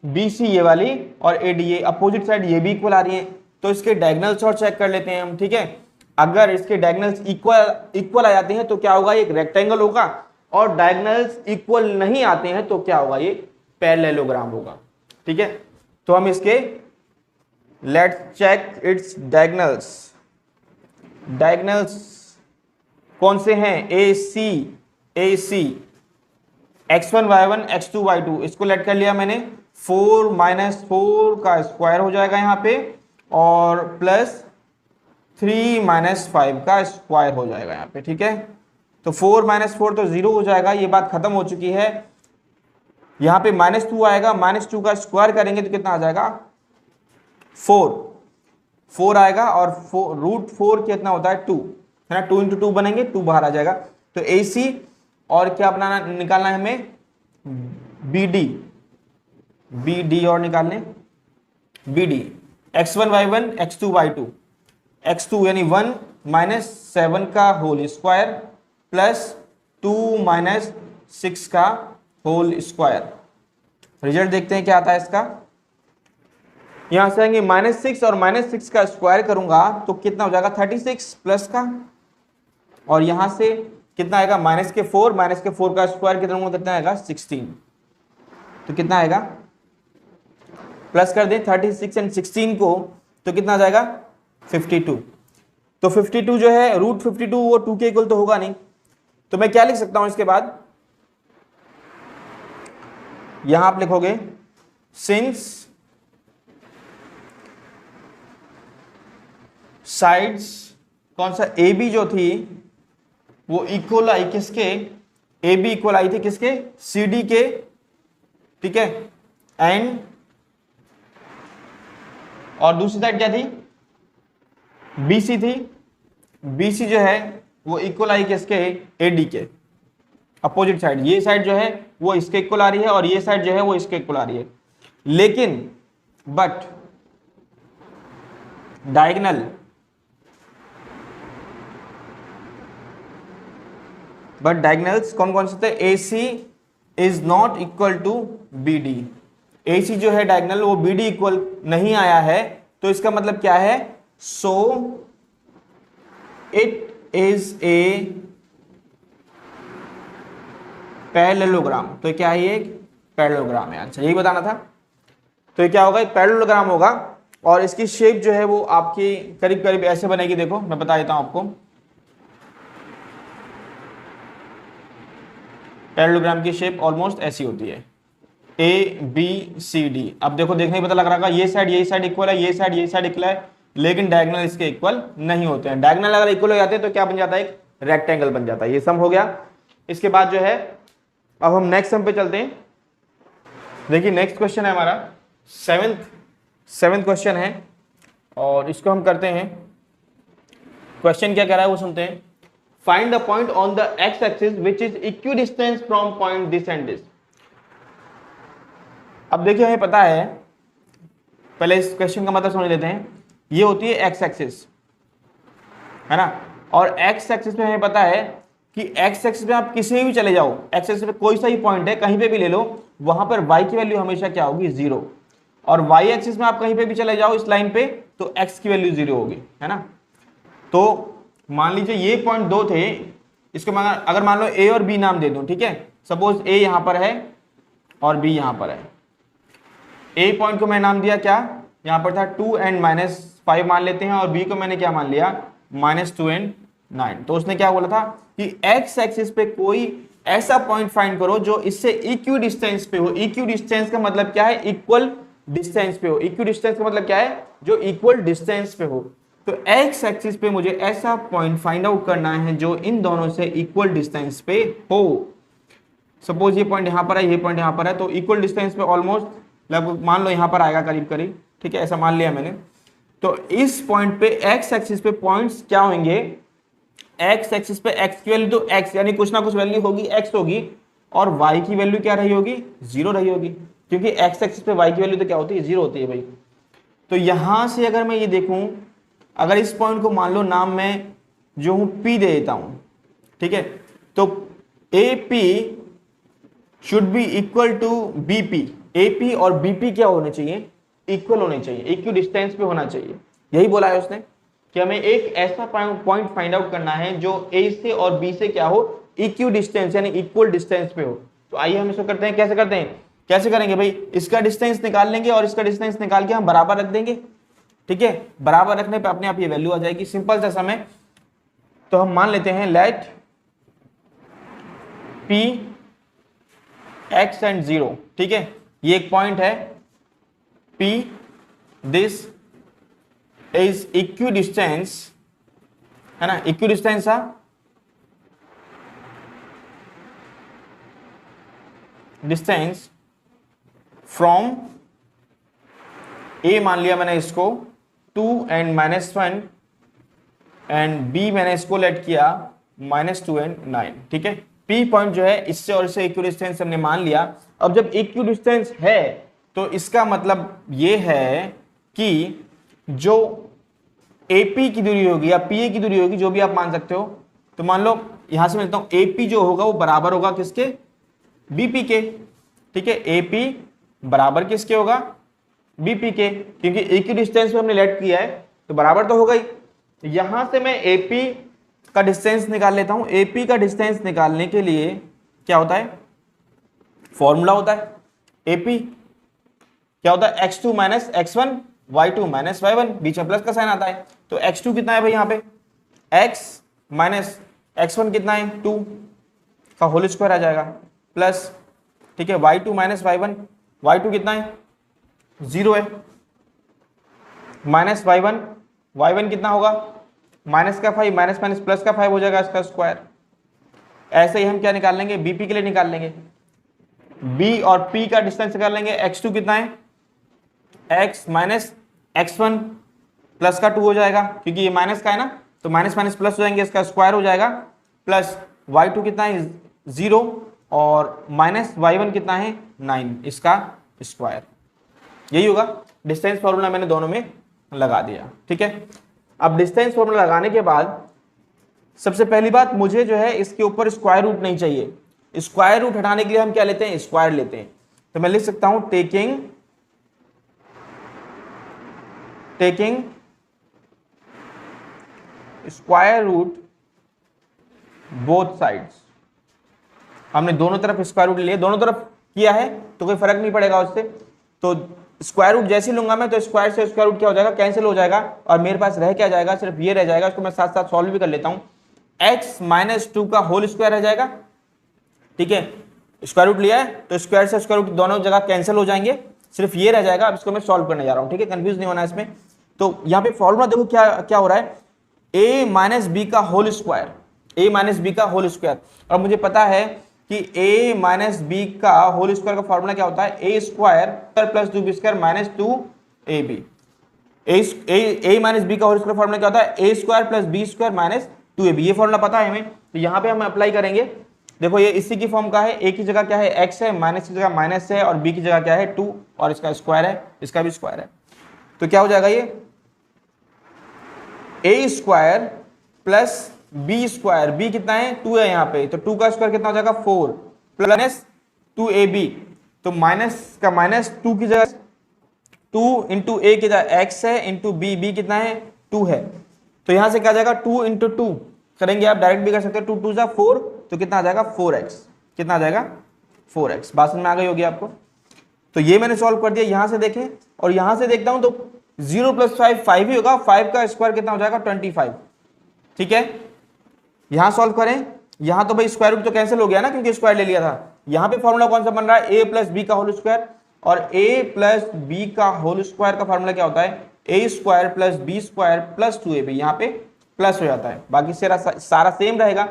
BC ये वाली और AD ये अपोजिट साइड ये भी इक्वल आ रही हैं। तो इसके डायगोनल्स और चेक कर लेते हैं हम, ठीक है। अगर इसके डायगोनल्स इक्वल आ जाते हैं तो क्या होगा, ये एक रेक्टेंगल होगा, और डायगोनल्स इक्वल नहीं आते हैं तो क्या होगा, ये पैरेललोग्राम होगा, ठीक है। तो हम इसके लेट्स चेक इट्स डायगोनल्स कौन से हैं, AC x1 y1 x2 y2, इसको लेट कर लिया मैंने, 4 माइनस 4 का स्क्वायर हो जाएगा यहाँ पे, और प्लस 3 माइनस 5 का स्क्वायर हो जाएगा यहाँ पे, ठीक है। तो 4 माइनस 4 तो 0 हो जाएगा, ये बात खत्म हो चुकी है। यहाँ पे -2 आएगा, -2 का स्क्वायर करेंगे तो कितना आ जाएगा 4 आएगा, और √4 कितना होता है 2, है ना, 2 × 2 बनेंगे, 2 बाहर आ जाएगा। तो AC और क्या बनाना निकालना है हमें, BD और निकालने, BD x1 y1 x2 y2, x2 यानी 1 माइनस 7 का होल स्क्वायर प्लस 2 माइनस 6 का होल स्क्वायर। रिजल्ट देखते हैं क्या आता है इसका। यहां से आएंगे -6 और -6 का स्क्वायर करूंगा तो कितना हो जाएगा 36 प्लस का, और यहां से कितना आएगा -4 का स्क्वायर कितना आएगा 16। तो कितना आएगा, प्लस कर दें 36 एंड 16 को तो कितना आ जाएगा 52। तो 52 जो है √52 वो 2 के इक्वल तो होगा नहीं, तो मैं क्या लिख सकता हूं इसके बाद, यहां आप लिखोगे सिंस साइड्स कौन सा AB जो थी वो इक्वल आई किसके, AB इक्वल आई थी किसके CD के, ठीक है, एंड और दूसरी साइड क्या थी BC थी, BC जो है वो इक्वल आई किसके AD के, अपोजिट साइड ये साइड जो है वो इसके इक्वल आ रही है और ये साइड जो है वो इसके इक्वल आ रही है, लेकिन बट डायगोनल्स कौन कौन से थे, AC is not equal to BD, AC जो है डायगोनल वो BD इक्वल नहीं आया है, तो इसका मतलब क्या है, so it is a parallelogram. तो क्या है, ये एक पैरेललोग्राम है, अच्छा यही बताना था। तो ये क्या होगा, एक पैरेललोग्राम होगा, और इसकी शेप जो है वो आपकी करीब करीब ऐसे बनेगी। देखो मैं बता देता हूं आपको, पैरेललोग्राम की शेप ऑलमोस्ट ऐसी होती है, ए बी सी डी। अब देखो, देखने ही पता लग रहा है ये साइड इक्वल है, ये साइड इक्वल है, लेकिन डायगोनल इसके इक्वल नहीं होते हैं। डायगोनल अगर इक्वल हो जाते हैं तो क्या बन जाता है, एक रेक्टेंगल बन जाता है। ये सम हो गया। इसके बाद जो है अब हम नेक्स्ट सम पे चलते हैं। देखिए नेक्स्ट क्वेश्चन है हमारा सेवेंथ क्वेश्चन है, और इसको हम करते हैं। क्वेश्चन क्या कह रहा है वो सुनते हैं। Find the point on the x axis which is equidistance from point this and this. अब देखिए हमें पता है, पहले इस क्वेश्चन का मतलब समझ लेते हैं। ये होती है एक्स एक्सिस, है ना, और एक्स एक्सिस में हमें पता है कि एक्स एक्सिस में आप किसी भी चले जाओ, एक्स एक्सिस पे कोई सा ही पॉइंट है कहीं पे भी ले लो, वहां पर y की वैल्यू हमेशा क्या होगी, 0। और y एक्सिस में आप कहीं पे भी चले जाओ इस लाइन पे तो x की वैल्यू 0 होगी, है ना। तो मान लीजिए ये पॉइंट दो थे, इसको मैं अगर मान लो a और b नाम दे दूं, ठीक है। सपोज a यहां पर है और b यहां पर है। a पॉइंट को मैं नाम दिया क्या, यहां पर था 2 and -5 मान लेते हैं, और b को मैंने क्या मान लिया, -2 and 9। तो उसने क्या बोला था कि x एक्सिस पे कोई ऐसा पॉइंट फाइंड करो जो इससे इक्वी डिस्टेंस पे हो। इक्वी डिस्टेंस का मतलब क्या है, इक्वल डिस्टेंस पे हो। इक्वी डिस्टेंस का मतलब क्या है, जो इक्वल डिस्टेंस पे हो। तो x एक्सिस पे मुझे ऐसा पॉइंट फाइंड आउट करना है जो इन दोनों से इक्वल डिस्टेंस पे हो। सपोज ये पॉइंट यहां पर है, ये पॉइंट यहां पर है, तो इक्वल डिस्टेंस पे ऑलमोस्ट लगभग मान लो यहां पर आएगा करीब करीब, ठीक है, ऐसा मान लिया मैंने। तो इस पॉइंट पे x एक्सिस पे पॉइंट्स क्या होंगे, x एक्सिस पे x की वैल्यू तो x यानी कुछ ना कुछ वैल्यू होगी, x होगी, और y की वैल्यू क्या रही होगी, 0 रही होगी, क्योंकि x एक्सिस पे y की वैल्यू तो क्या होती है, 0 होती है भाई। तो यहां से अगर मैं ये देखूं, अगर इस पॉइंट को मान लो नाम मैं जो हूं p दे देता हूं, ठीक है, तो AP should be equal to BP। AP और BP क्या होने चाहिए, इक्वल होने चाहिए, इक्वी डिस्टेंस पे होना चाहिए। यही बोला है उसने कि हमें एक ऐसा पॉइंट फाइंड आउट करना है जो A से और B से क्या हो, इक्वी डिस्टेंस यानी इक्वल डिस्टेंस पे हो। तो आइए हम इसको करते हैं। कैसे करते हैं, कैसे करेंगे भाई, इसका डिस्टेंस निकाल लेंगे और इसका डिस्टेंस निकाल के हम बराबर रख देंगे, ठीक है। बराबर रखने पे अपने आप ये वैल्यू आ जाएगी, सिंपल सा समय। तो हम मान लेते हैं लेट P x एंड 0, ठीक है। ये एक पॉइंट है P, this is equi distance, है ना, इक्वी डिस्टेंस था, डिस्टेंस फ्रॉम A मान लिया मैंने इसको 2 and -1 एंड B मैंने इसको लेट किया -2 and 9, ठीक है। P पॉइंट जो है इससे और इससे इक्वी डिस्टेंस हमने मान लिया। अब जब इक्वी डिस्टेंस है तो इसका मतलब ये है कि जो AP की दूरी होगी या PA की दूरी होगी, जो भी आप मान सकते हो, तो मान लो यहां से मिलता हूं AP जो होगा वो बराबर होगा किसके, BP के, ठीक है। AP बराबर किसके होगा, BP के, क्योंकि इक्वी डिस्टेंस पे हमने लेट किया है तो बराबर तो होगा ही। यहां से मैं AP का डिस्टेंस निकाल लेता हूं। AP का डिस्टेंस निकालने के लिए क्या होता है, फॉर्मूला होता है। AP क्या होता है, x2 minus x1, y2 minus y1, बीच में प्लस का साइन आता है। तो x2 कितना है भाई, यहाँ पे x माइनस x1 कितना है, 2 का होल स्क्वायर आ जाएगा, प्लस, ठीक है, y2 माइनस y1, y2 कितना है, 0 है, माइनस y1 कितना होगा, माइनस का 5, माइनस माइनस प्लस का 5 हो जाएगा, इसका स्क्वायर। ऐसे ही हम क्या निकाल लेंगे, BP के लिए निकाल लेंगे, B और P का डिस्टेंस निकाल लेंगे। x2 कितना है, x माइनस x1 प्लस का 2 हो जाएगा, क्योंकि ये माइनस का है ना, तो माइनस माइनस प्लस हो जाएंगे, इसका स्क्वायर हो जाएगा, प्लस y2 कितना है, 0, और माइनस y1 कितना है, 9, इसका स्क्वायर। यही होगा। डिस्टेंस फॉर्मूला मैंने दोनों में लगा दिया, ठीक है। अब डिस्टेंस फॉर्मूला लगाने के बाद सबसे पहली बात, मुझे जो है इसके ऊपर स्क्वायर रूट नहीं चाहिए। स्क्वायर रूट हटाने के लिए हम क्या लेते हैं, स्क्वायर लेते हैं। तो मैं लिख सकता हूं taking square root both sides. हमने दोनों तरफ स्क्वायर रूट लिए, दोनों तरफ किया है तो कोई फर्क नहीं पड़ेगा उससे। तो स्क्वायर रूट जैसे लूंगा मैं तो स्क्वायर से स्क्वायर रूट क्या हो जाएगा, कैंसिल हो जाएगा, और मेरे पास रह क्या जाएगा, सिर्फ ये रह जाएगा। इसको मैं साथ साथ सॉल्व भी कर लेता हूं। x माइनस 2 का होल स्क्वायर रह जाएगा, ठीक है, स्क्वायर रूट लिया है तो स्क्वायर से स्क्वायर रूट दोनों जगह कैंसिल हो जाएंगे, सिर्फ ये रह जाएगा। अब इसको मैं सॉल्व करने जा रहा हूँ, ठीक है, कंफ्यूज नहीं होना इसमें। तो यहाँ पे फॉर्मूला देखो क्या क्या हो रहा है, a माइनस बी का whole square, a minus B का होल स्क्वायर। और मुझे पता है कि a माइनस बी का होल स्क्वायर का फॉर्मूला क्या होता है, a square plus 2b square minus 2ab। a minus B का होल स्क्वायर फॉर्मूला क्या होता है, a square plus b square minus 2ab। ये फॉर्मूला पता है हमें, तो यहाँ पे हम अप्लाई करेंगे। देखो ये इसी की फॉर्म का है, a की जगह क्या है x है, माइनस की जगह माइनस है, और b की जगह क्या है 2, और इसका स्क्वायर है, इसका भी स्क्वायर है। तो क्या हो जाएगा ये a square plus b square, b कितना है 2 है यहाँ पे, तो 2 का स्क्वायर कितना हो जाएगा 4 प्लस 2ab। तो माइनस का माइनस 2 की जगह 2 इंटू ए की जगह x है इंटू b कितना है 2 है। तो यहां से क्या जाएगा 2 इंटू 2 करेंगे, आप डायरेक्ट भी कर सकते हो, 2 2 जा 4, तो कितना आ जाएगा 4x, कितना आ जाएगा 4x। बात समझ में आ गई होगी आपको। तो ये मैंने सॉल्व कर दिया, यहां से देखें और यहां से देखता हूं तो 0 प्लस 5 5 ही होगा, 5 का स्क्वायर कितना हो जाएगा 25, ठीक है। यहां सॉल्व करें, यहां तो भाई स्क्वायर रूट तो कैंसिल हो गया ना क्योंकि स्क्वायर ले लिया था। यहां पे फॉर्मूला कौन सा बन रहा है, a प्लस बी का होल स्क्वायर, और a प्लस बी का होल स्क्वायर का फॉर्मूला क्या होता है, a square plus B square plus 2ab। यहाँ पे प्लस हो जाता है, बाकी सारा सेम रहेगा।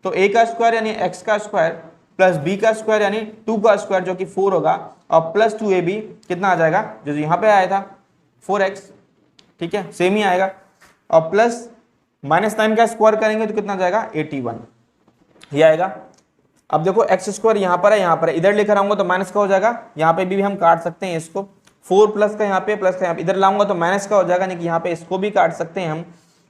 तो a का स्क्वायर यानी x का स्क्वायर प्लस b का स्क्वायर यानी 2 का स्क्वायर जो कि 4 होगा, और प्लस 2ab कितना आ जाएगा, जो यहाँ पे आया था 4x, ठीक है, सेम ही आएगा। और प्लस माइनस 9 का स्क्वायर करेंगे तो कितना आ जाएगा 81, ये आएगा। अब देखो एक्स स्क्वायर यहाँ पर है, यहाँ पर है, इधर लेकर आऊंगा तो माइनस का हो जाएगा, यहाँ पे भी हम काट सकते हैं इसको, 4 प्लस का यहाँ पे प्लस का यहाँ पे, इधर लाऊंगा तो माइनस का हो जाएगा, नहीं कि यहाँ पे इसको भी काट सकते हैं हम,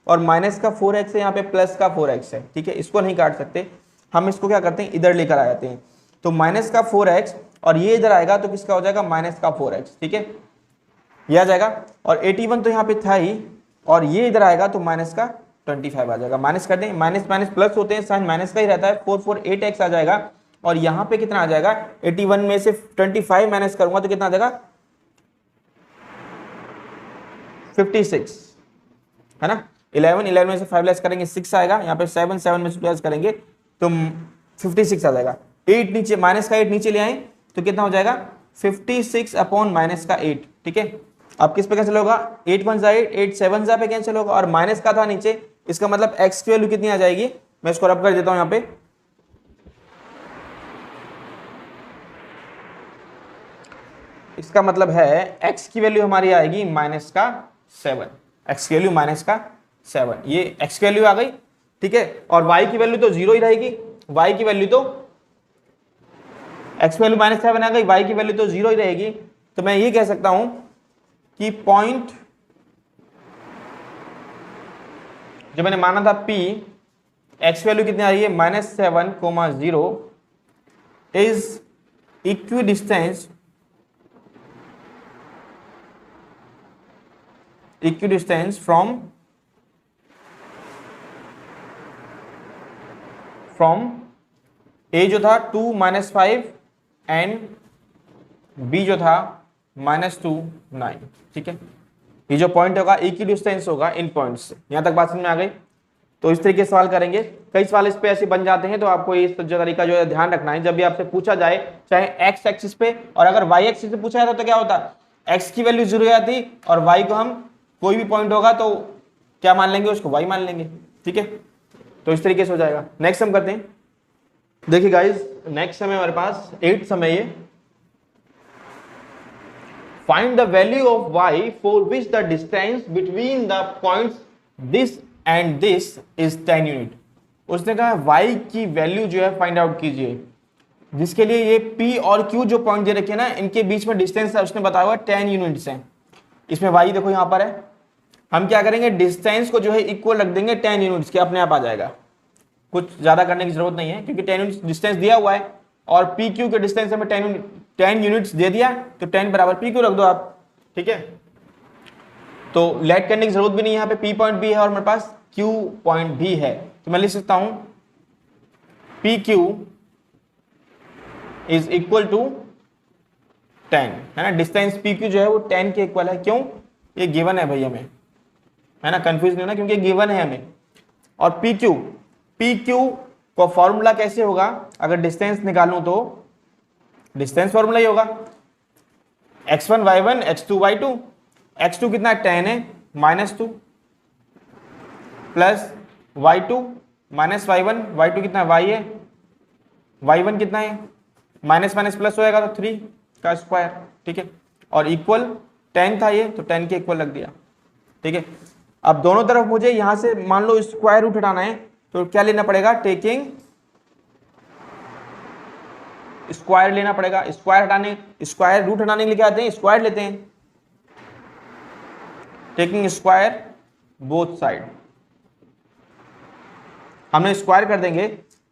और माइनस का 4x है, यहाँ पे प्लस का 4x है, ठीक है, इसको नहीं काट सकते हम, इसको क्या करते हैं इधर लेकर आ जाते हैं। तो माइनस का 4x और ये इधर आएगा तो किसका हो जाएगा माइनस का 4x, ठीक है, ये आ जाएगा। और 81 तो यहाँ पे था ही, और ये इधर आएगा तो माइनस का 25 आ जाएगा। माइनस कर दें, माइनस माइनस प्लस होते हैं, साइन माइनस का ही रहता है, 448x आ जाएगा। और यहाँ पे कितना आ जाएगा 81 में से 25 माइनस करूंगा तो कितना आ जाएगा 56, है ना। 11 में से 5 लेस करेंगे 6 आएगा, यहाँ पे 7 में से प्लस करेंगे तो 56 आ जाएगा। 8 नीचे, माइनस का 8 नीचे ले आए तो कितना हो जाएगा 56 अपॉन माइनस का 8, ठीक है। अब किस पे कैंसिल होगा, 8 1 जा 8, 8 7 जा पे कैंसिल होगा, और माइनस का था नीचे, इसका मतलब x की वैल्यू कितनी आ जाएगी, मैं इसको रब कर देता हूं यहाँ पे, इसका मतलब है x की वैल्यू हमारी आएगी माइनस का 7, x की वैल्यू माइनस का 7, ये x की वैल्यू आ गई, ठीक है। और y की वैल्यू तो 0 ही रहेगी, y की वैल्यू तो x की वैल्यू माइनस 7 आ गई, y की वैल्यू तो 0 ही रहेगी। तो मैं ये कह सकता हूं कि पॉइंट जो मैंने माना था P, x वैल्यू कितनी आ रही है -7,0 इज इक्विडिस्टेंस फ्रॉम a जो था 2 -5 एंड b जो था -2 9, ठीक है। ये जो पॉइंट होगा इक्विडिस्टेंस होगा इन पॉइंट्स से। यहां तक बात समझ में आ गई। तो इस तरीके से सवाल करेंगे, कई सवाल इस पे ऐसे बन जाते हैं, तो आपको इस तरीका जो है ध्यान रखना है। जब भी आपसे पूछा जाए चाहे एक्स एक्सिस पे, और अगर वाई एक्सिस पे पूछा जाता तो क्या होता, एक्स की वैल्यू 0 आती और वाई को हम कोई भी पॉइंट होगा तो क्या मान लेंगे, उसको वाई मान लेंगे, ठीक है। तो इस तरीके से हो जाएगा। नेक्स्ट हम करते हैं, देखिए गाइज नेक्स्ट समय हमारे पास 8 समय, ये find the value of y for which the distance between the points this and this is 10 unit. उसने कहा y की वैल्यू जो है फाइंड आउट कीजिए, जिसके लिए ये p और q जो पॉइंट दे रखे हैं ना, इनके बीच में डिस्टेंस है, उसने बताया हुआ 10 यूनिट्स हैं। इसमें y देखो यहां पर है, हम क्या करेंगे डिस्टेंस को जो है इक्वल रख देंगे 10 यूनिट्स के, अपने आप आ जाएगा, कुछ ज्यादा करने की जरूरत नहीं है, क्योंकि 10 यूनिट्स डिस्टेंस दिया हुआ है और पी क्यू के डिस्टेंस हमें 10 यूनिट्स दे दिया, तो 10 बराबर पी क्यू रख दो आप, ठीक है। तो लेट करने की जरूरत भी नहीं है, यहाँ पे पी पॉइंट भी है और मेरे पास क्यू पॉइंट भी है, तो मैं लिख सकता हूं P Q is equal to 10, है ना। डिस्टेंस पी क्यू जो है वो 10 के इक्वल है, क्यों, ये गिवन है भाई हमें, है ना, कंफ्यूज नहीं होना, क्योंकि गिवन है हमें। और पी क्यू का फॉर्मूला कैसे होगा, अगर डिस्टेंस निकालूं तो डिस्टेंस फॉर्मूला ही होगा, x1 y1 x2 y2, x2 कितना है 10 है -2 plus y2 minus y1, y2 कितना है y है, y1 कितना है माइनस माइनस प्लस होएगा तो 3 का स्क्वायर, ठीक है, और इक्वल 10 था ये तो 10 के इक्वल रख दिया, ठीक है। अब दोनों तरफ मुझे यहां से मान लो स्क्वायर रूट हटाना है तो क्या लेना पड़ेगा, टेकिंग स्क्वायर लेना पड़ेगा। स्क्वायर रूट हटाने के लिए क्या आते हैं, स्क्वायर लेते हैं, टेकिंग स्क्वायर बोथ साइड। हमने स्क्वायर कर देंगे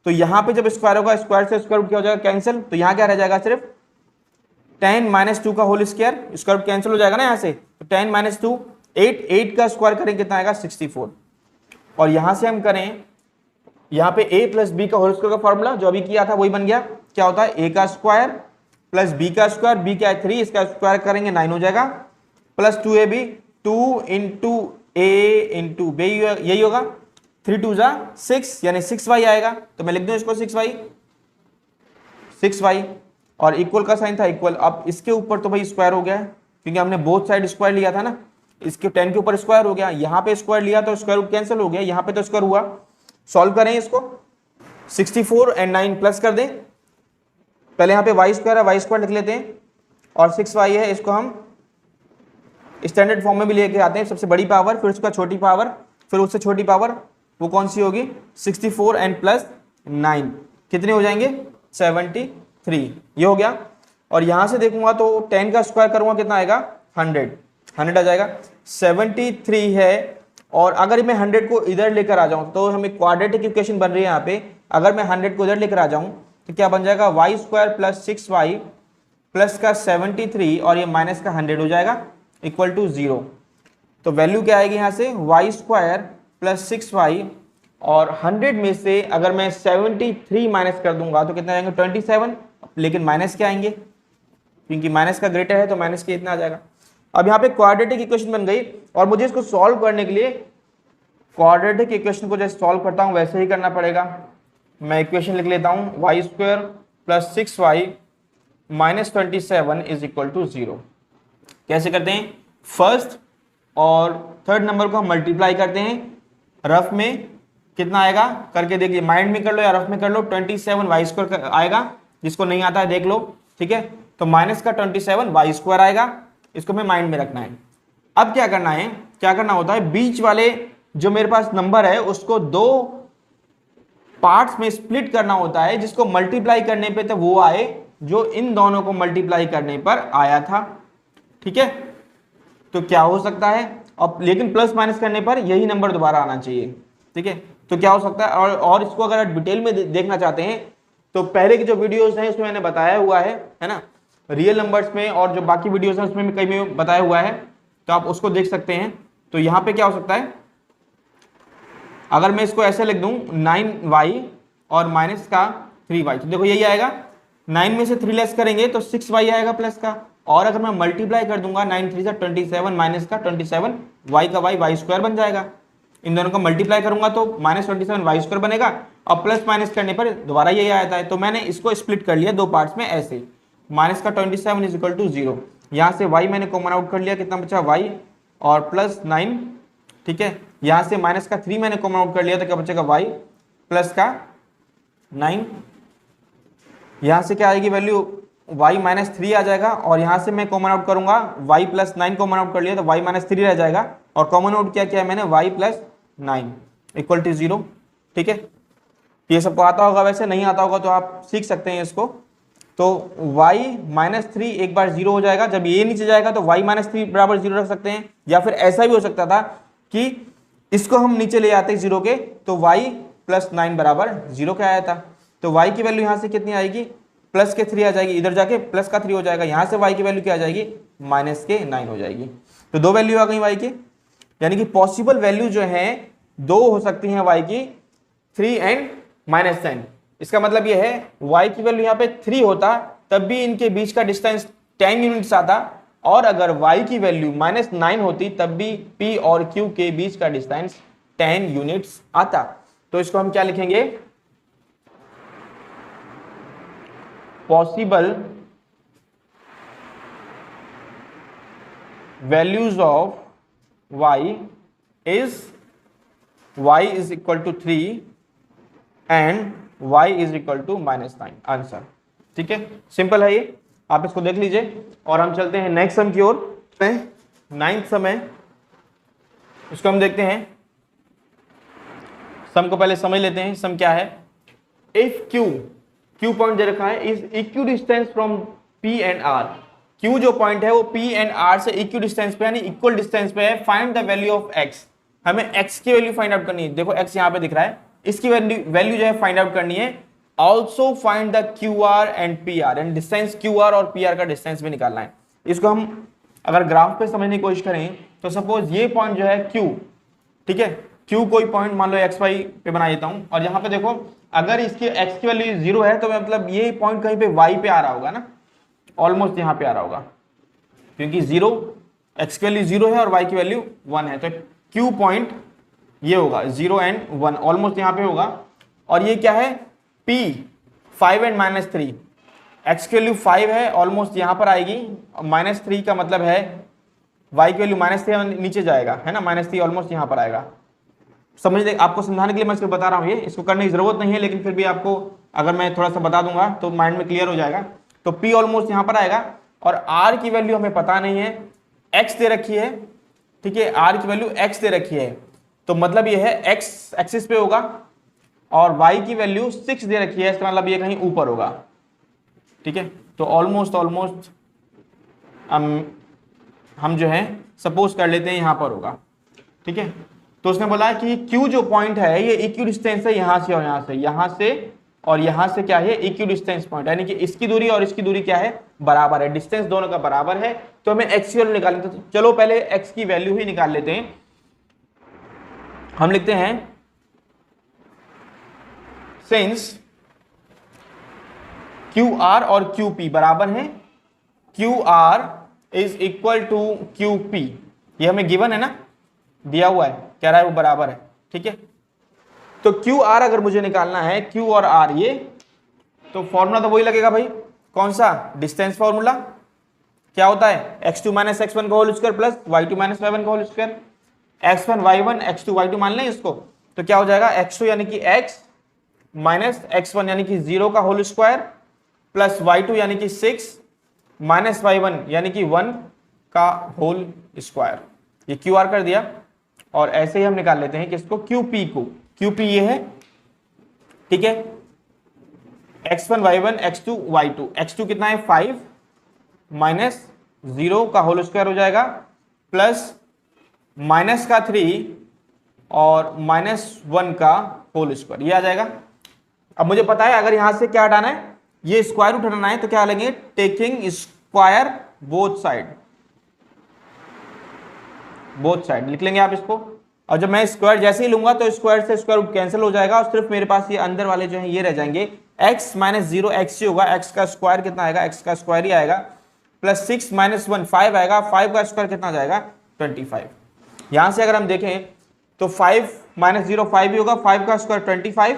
तो यहां पे जब स्क्वायर होगा, स्क्वायर से स्क्वायर रूट क्या हो जाएगा, कैंसिल, तो यहां क्या रह जाएगा, सिर्फ 10 - 2 का whole square, square root cancel हो जाएगा ना यहां से, तो 10 - 2 8 का स्क्वायर करेंगे कितना आएगा 64। और यहां से हम करें यहां पे a प्लस बी का होल स्क्वायर का फॉर्मूला जो अभी किया था वही बन गया, क्या होता है a का स्क्वायर प्लस b का स्क्वायर, b क्या है 3, इसका स्क्वायर करेंगे 9 हो जाएगा, plus 2ab 2 into a into b, यही होगा, 3 2 जा 6 यानी 6y आएगा, तो मैं लिख दूं इसको 6y, और इक्वल का साइन था इक्वल। अब इसके ऊपर तो भाई स्क्वायर हो गया है क्योंकि हमने बोथ साइड स्क्वायर लिया था ना, इसके 10 के ऊपर स्क्वायर हो गया, यहाँ पे स्क्वायर लिया तो स्क्वायर रूट कैंसिल हो गया, यहाँ पे तो स्क्वायर हुआ। सॉल्व करें इसको, 64 और 9 प्लस कर दें, पहले यहाँ पे वाई स्क्वायर है, वाई स्क्वायर लिख लेते हैं, और 6y है, इसको हम स्टैंडर्ड फॉर्म में भी लेके आते हैं, सबसे बड़ी पावर फिर उसका छोटी पावर फिर उससे छोटी पावर, वो कौन सी होगी 64 एंड प्लस 9 कितने हो जाएंगे 73, ये हो गया। और यहां से देखूंगा तो 10 का स्क्वायर करूंगा कितना आएगा 100 आ जाएगा, 73 है। और अगर मैं 100 को इधर लेकर आ जाऊं तो हमें क्वाड्रेटिक इक्वेशन बन रही है यहाँ पे, अगर मैं 100 को इधर लेकर आ जाऊं तो क्या बन जाएगा Y square plus 6y plus का 73 और ये माइनस का 100 हो जाएगा इक्वल टू 0। तो वैल्यू क्या आएगी यहाँ से वाई स्क्वायर प्लस 6y, और 100 में से अगर मैं 73 माइनस कर दूंगा तो कितना आएंगे 27, लेकिन माइनस क्या आएंगे क्योंकि माइनस का ग्रेटर है तो माइनस के इतना आ जाएगा। अब यहाँ पे क्वाड्रेटिक इक्वेशन बन गई, और मुझे इसको सॉल्व करने के लिए क्वाड्रेटिक इक्वेशन को जैसे सॉल्व करता हूँ वैसे ही करना पड़ेगा। मैं इक्वेशन लिख लेता हूँ Y square plus 6y minus 27 is equal to 0। कैसे करते हैं, फर्स्ट और थर्ड नंबर को हम मल्टीप्लाई करते हैं, रफ में कितना आएगा करके देखिए, माइंड में कर लो या रफ में कर लो, 27 वाई स्क्वायर आएगा, जिसको नहीं आता है देख लो, ठीक है। तो माइनस का 27 वाई स्क्वायर आएगा, इसको हमें माइंड में रखना है। अब क्या करना है, क्या करना होता है, बीच वाले जो मेरे पास नंबर है उसको दो पार्ट्स में स्प्लिट करना होता है, जिसको मल्टीप्लाई करने पे तो वो आए जो इन दोनों को मल्टीप्लाई करने पर आया था, ठीक है। तो क्या हो सकता है, अब लेकिन प्लस माइनस करने पर यही नंबर दोबारा आना चाहिए, ठीक है। तो क्या हो सकता है, और इसको अगर डिटेल में देखना चाहते हैं तो पहले की जो वीडियोस हैं उसमें मैंने बताया हुआ है ना, रियल नंबर्स में, और जो बाकी वीडियोस हैं उसमें भी कई में बताया हुआ है, तो आप उसको देख सकते हैं। तो यहाँ पे क्या हो सकता है, अगर मैं इसको ऐसे लिख दूं 9y और माइनस का 3y, तो देखो यही आएगा, 9 में से 3 लेस करेंगे तो 6y आएगा प्लस का, और अगर मैं मल्टीप्लाई कर दूंगा 9 3 से 27 माइनस का 27 y का वाई स्क्वायर बन जाएगा, इन दोनों को मल्टीप्लाई करूंगा तो माइनस 27 वाई स्क्वायर बनेगा, और प्लस माइनस करने पर दोबारा यही आता है। तो मैंने इसको स्प्लिट कर लिया दो पार्ट्स में ऐसे, माइनस का 27 इज इक्वल टू 0, यहाँ से y मैंने कॉमन आउट कर लिया, कितना बचा y और प्लस 9, ठीक है। यहाँ से माइनस का 3 मैंने कॉमन आउट कर लिया तो क्या बचेगा y प्लस का 9, यहाँ से क्या आएगी वैल्यू y माइनस 3 आ जाएगा, और यहाँ से मैं कॉमन आउट करूंगा y प्लस 9 कॉमन आउट कर लिया तो y माइनस 3 रह जाएगा, और कॉमन आउट क्या किया मैंने y प्लस 9 इक्वल टू 0, ठीक है। ये सबको आता होगा, वैसे नहीं आता होगा तो आप सीख सकते हैं इसको। तो y माइनस 3 एक बार 0 हो जाएगा, जब ये नीचे जाएगा तो y माइनस 3 बराबर 0 रख सकते हैं, या फिर ऐसा भी हो सकता था कि इसको हम नीचे ले आते 0 के, तो y प्लस 9 बराबर 0 का आया था। तो y की वैल्यू यहाँ से कितनी आएगी, प्लस के 3 आ जाएगी, इधर जाके प्लस का 3 हो जाएगा, यहाँ से y की वैल्यू क्या आ जाएगी माइनस के 9 हो जाएगी। तो दो वैल्यू आ गई y की, यानी कि पॉसिबल वैल्यू जो है दो हो सकती हैं y की, 3 एंड माइनस 10। इसका मतलब यह है y की वैल्यू यहाँ पे 3 होता तब भी इनके बीच का डिस्टेंस 10 यूनिट्स आता, और अगर y की वैल्यू माइनस 9 होती तब भी p और q के बीच का डिस्टेंस 10 यूनिट्स आता। तो इसको हम क्या लिखेंगे, possible values of y is equal to 3 and y is equal to -9 answer. ठीक है, सिंपल है ये, आप इसको देख लीजिए। और हम चलते हैं नेक्स्ट सम की ओर। 9th सम है, इसको हम देखते हैं। सम को पहले समझ लेते हैं, सम क्या है। इफ Q पॉइंट दे रखा है is equi distance from P and R। Q जो पॉइंट है वो P एंड R से इक्वी डिस्टेंस पे यानी इक्वल डिस्टेंस पे है। Find the value of x। हमें x की वैल्यू फाइंड आउट करनी है। देखो x यहाँ पे दिख रहा है, इसकी वैल्यू जो है फाइंड आउट करनी है। Also find the QR and PR and distance QR और PR का डिस्टेंस भी निकालना है। इसको हम अगर ग्राफ पे समझने की कोशिश करें तो सपोज ये पॉइंट जो है Q, ठीक है, Q कोई पॉइंट मान लो XY पे बना देता हूं, और यहाँ पे देखो अगर इसकी x की वैल्यू 0 है तो मतलब ये पॉइंट कहीं पे y पे आ रहा होगा ना, ऑलमोस्ट यहाँ पे आ रहा होगा, क्योंकि 0 x की वैल्यू 0 है और y की वैल्यू 1 है, तो Q पॉइंट ये होगा 0 एंड 1, ऑलमोस्ट यहाँ पे होगा। और ये क्या है P 5 एंड -3, x की वैल्यू 5 है, ऑलमोस्ट यहाँ पर आएगी, -3 का मतलब है y की वैल्यू -3 नीचे जाएगा, है ना, -3 ऑलमोस्ट यहाँ पर आएगा। समझ ले, आपको समझाने के लिए मैं इसको बता रहा हूँ, ये इसको करने की जरूरत नहीं है, लेकिन फिर भी आपको अगर मैं थोड़ा सा बता दूंगा तो माइंड में क्लियर हो जाएगा। तो P ऑलमोस्ट यहाँ पर आएगा और R की वैल्यू हमें पता नहीं है, X दे रखी है, ठीक है, R की वैल्यू X दे रखी है, तो मतलब ये है X एक्सिस पे होगा और Y की वैल्यू 6 दे रखी है, इसका मतलब ये कहीं ऊपर होगा। ठीक है, तो ऑलमोस्ट हम जो है सपोज कर लेते हैं यहाँ पर होगा। ठीक है, तो उसने बोला कि Q जो पॉइंट है ये इक्वी डिस्टेंस है यहाँ से और यहाँ से, यहाँ से और यहाँ से क्या है इक्वी डिस्टेंस पॉइंट, यानी कि इसकी दूरी और इसकी दूरी क्या है बराबर है, डिस्टेंस दोनों का बराबर है। तो हमें x की वैल्यू निकालनी, तो चलो पहले x की वैल्यू ही निकाल लेते हैं। हम लिखते हैं सिंस QR और QP बराबर है, QR is equal to QP, ये हमें गिवन है ना, दिया हुआ है, कह रहा है वो बराबर है। ठीक है, तो QR अगर मुझे निकालना है, Q और R ये, तो फॉर्मूला तो वही लगेगा भाई, कौन सा, डिस्टेंस फॉर्मूला। क्या होता है x2 - x1 का whole square plus y2 - y1 का whole square, x1 y1 x2 y2 मान लें इसको, तो क्या हो जाएगा x2 यानी कि x माइनस x1 यानी कि 0 का होल स्क्वायर प्लस y2 यानी कि 6 माइनस y1 यानी कि 1 का होल स्क्वायर। ये QR कर दिया, और ऐसे ही हम निकाल लेते हैं किसको, QP को। QP ये है, ठीक है, x1 y1 x2 y2, x2 कितना है 5 माइनस 0 का होल स्क्वायर हो जाएगा प्लस माइनस का 3 और -1 का होल स्क्वायर, ये आ जाएगा। अब मुझे पता है अगर यहां से क्या हटाना है, ये स्क्वायर रूट हटाना है, तो क्या लेंगे, टेकिंग स्क्वायर बोथ साइड लिख लेंगे आप इसको। और जब मैं स्क्वायर जैसे ही लूंगा तो स्क्वायर से स्क्वायर रूट कैंसिल हो जाएगा और सिर्फ मेरे पास ये अंदर वाले जो हैं ये रह जाएंगे। x - 0 x ही होगा, x का स्क्वायर कितना आएगा, x का स्क्वायर ही आएगा, प्लस 6 - 1 5 आएगा, 5 का स्क्वायर कितना जाएगा 25। यहां से अगर हम देखें तो 5 - 0 5 ही होगा, 5 का स्क्वायर 25,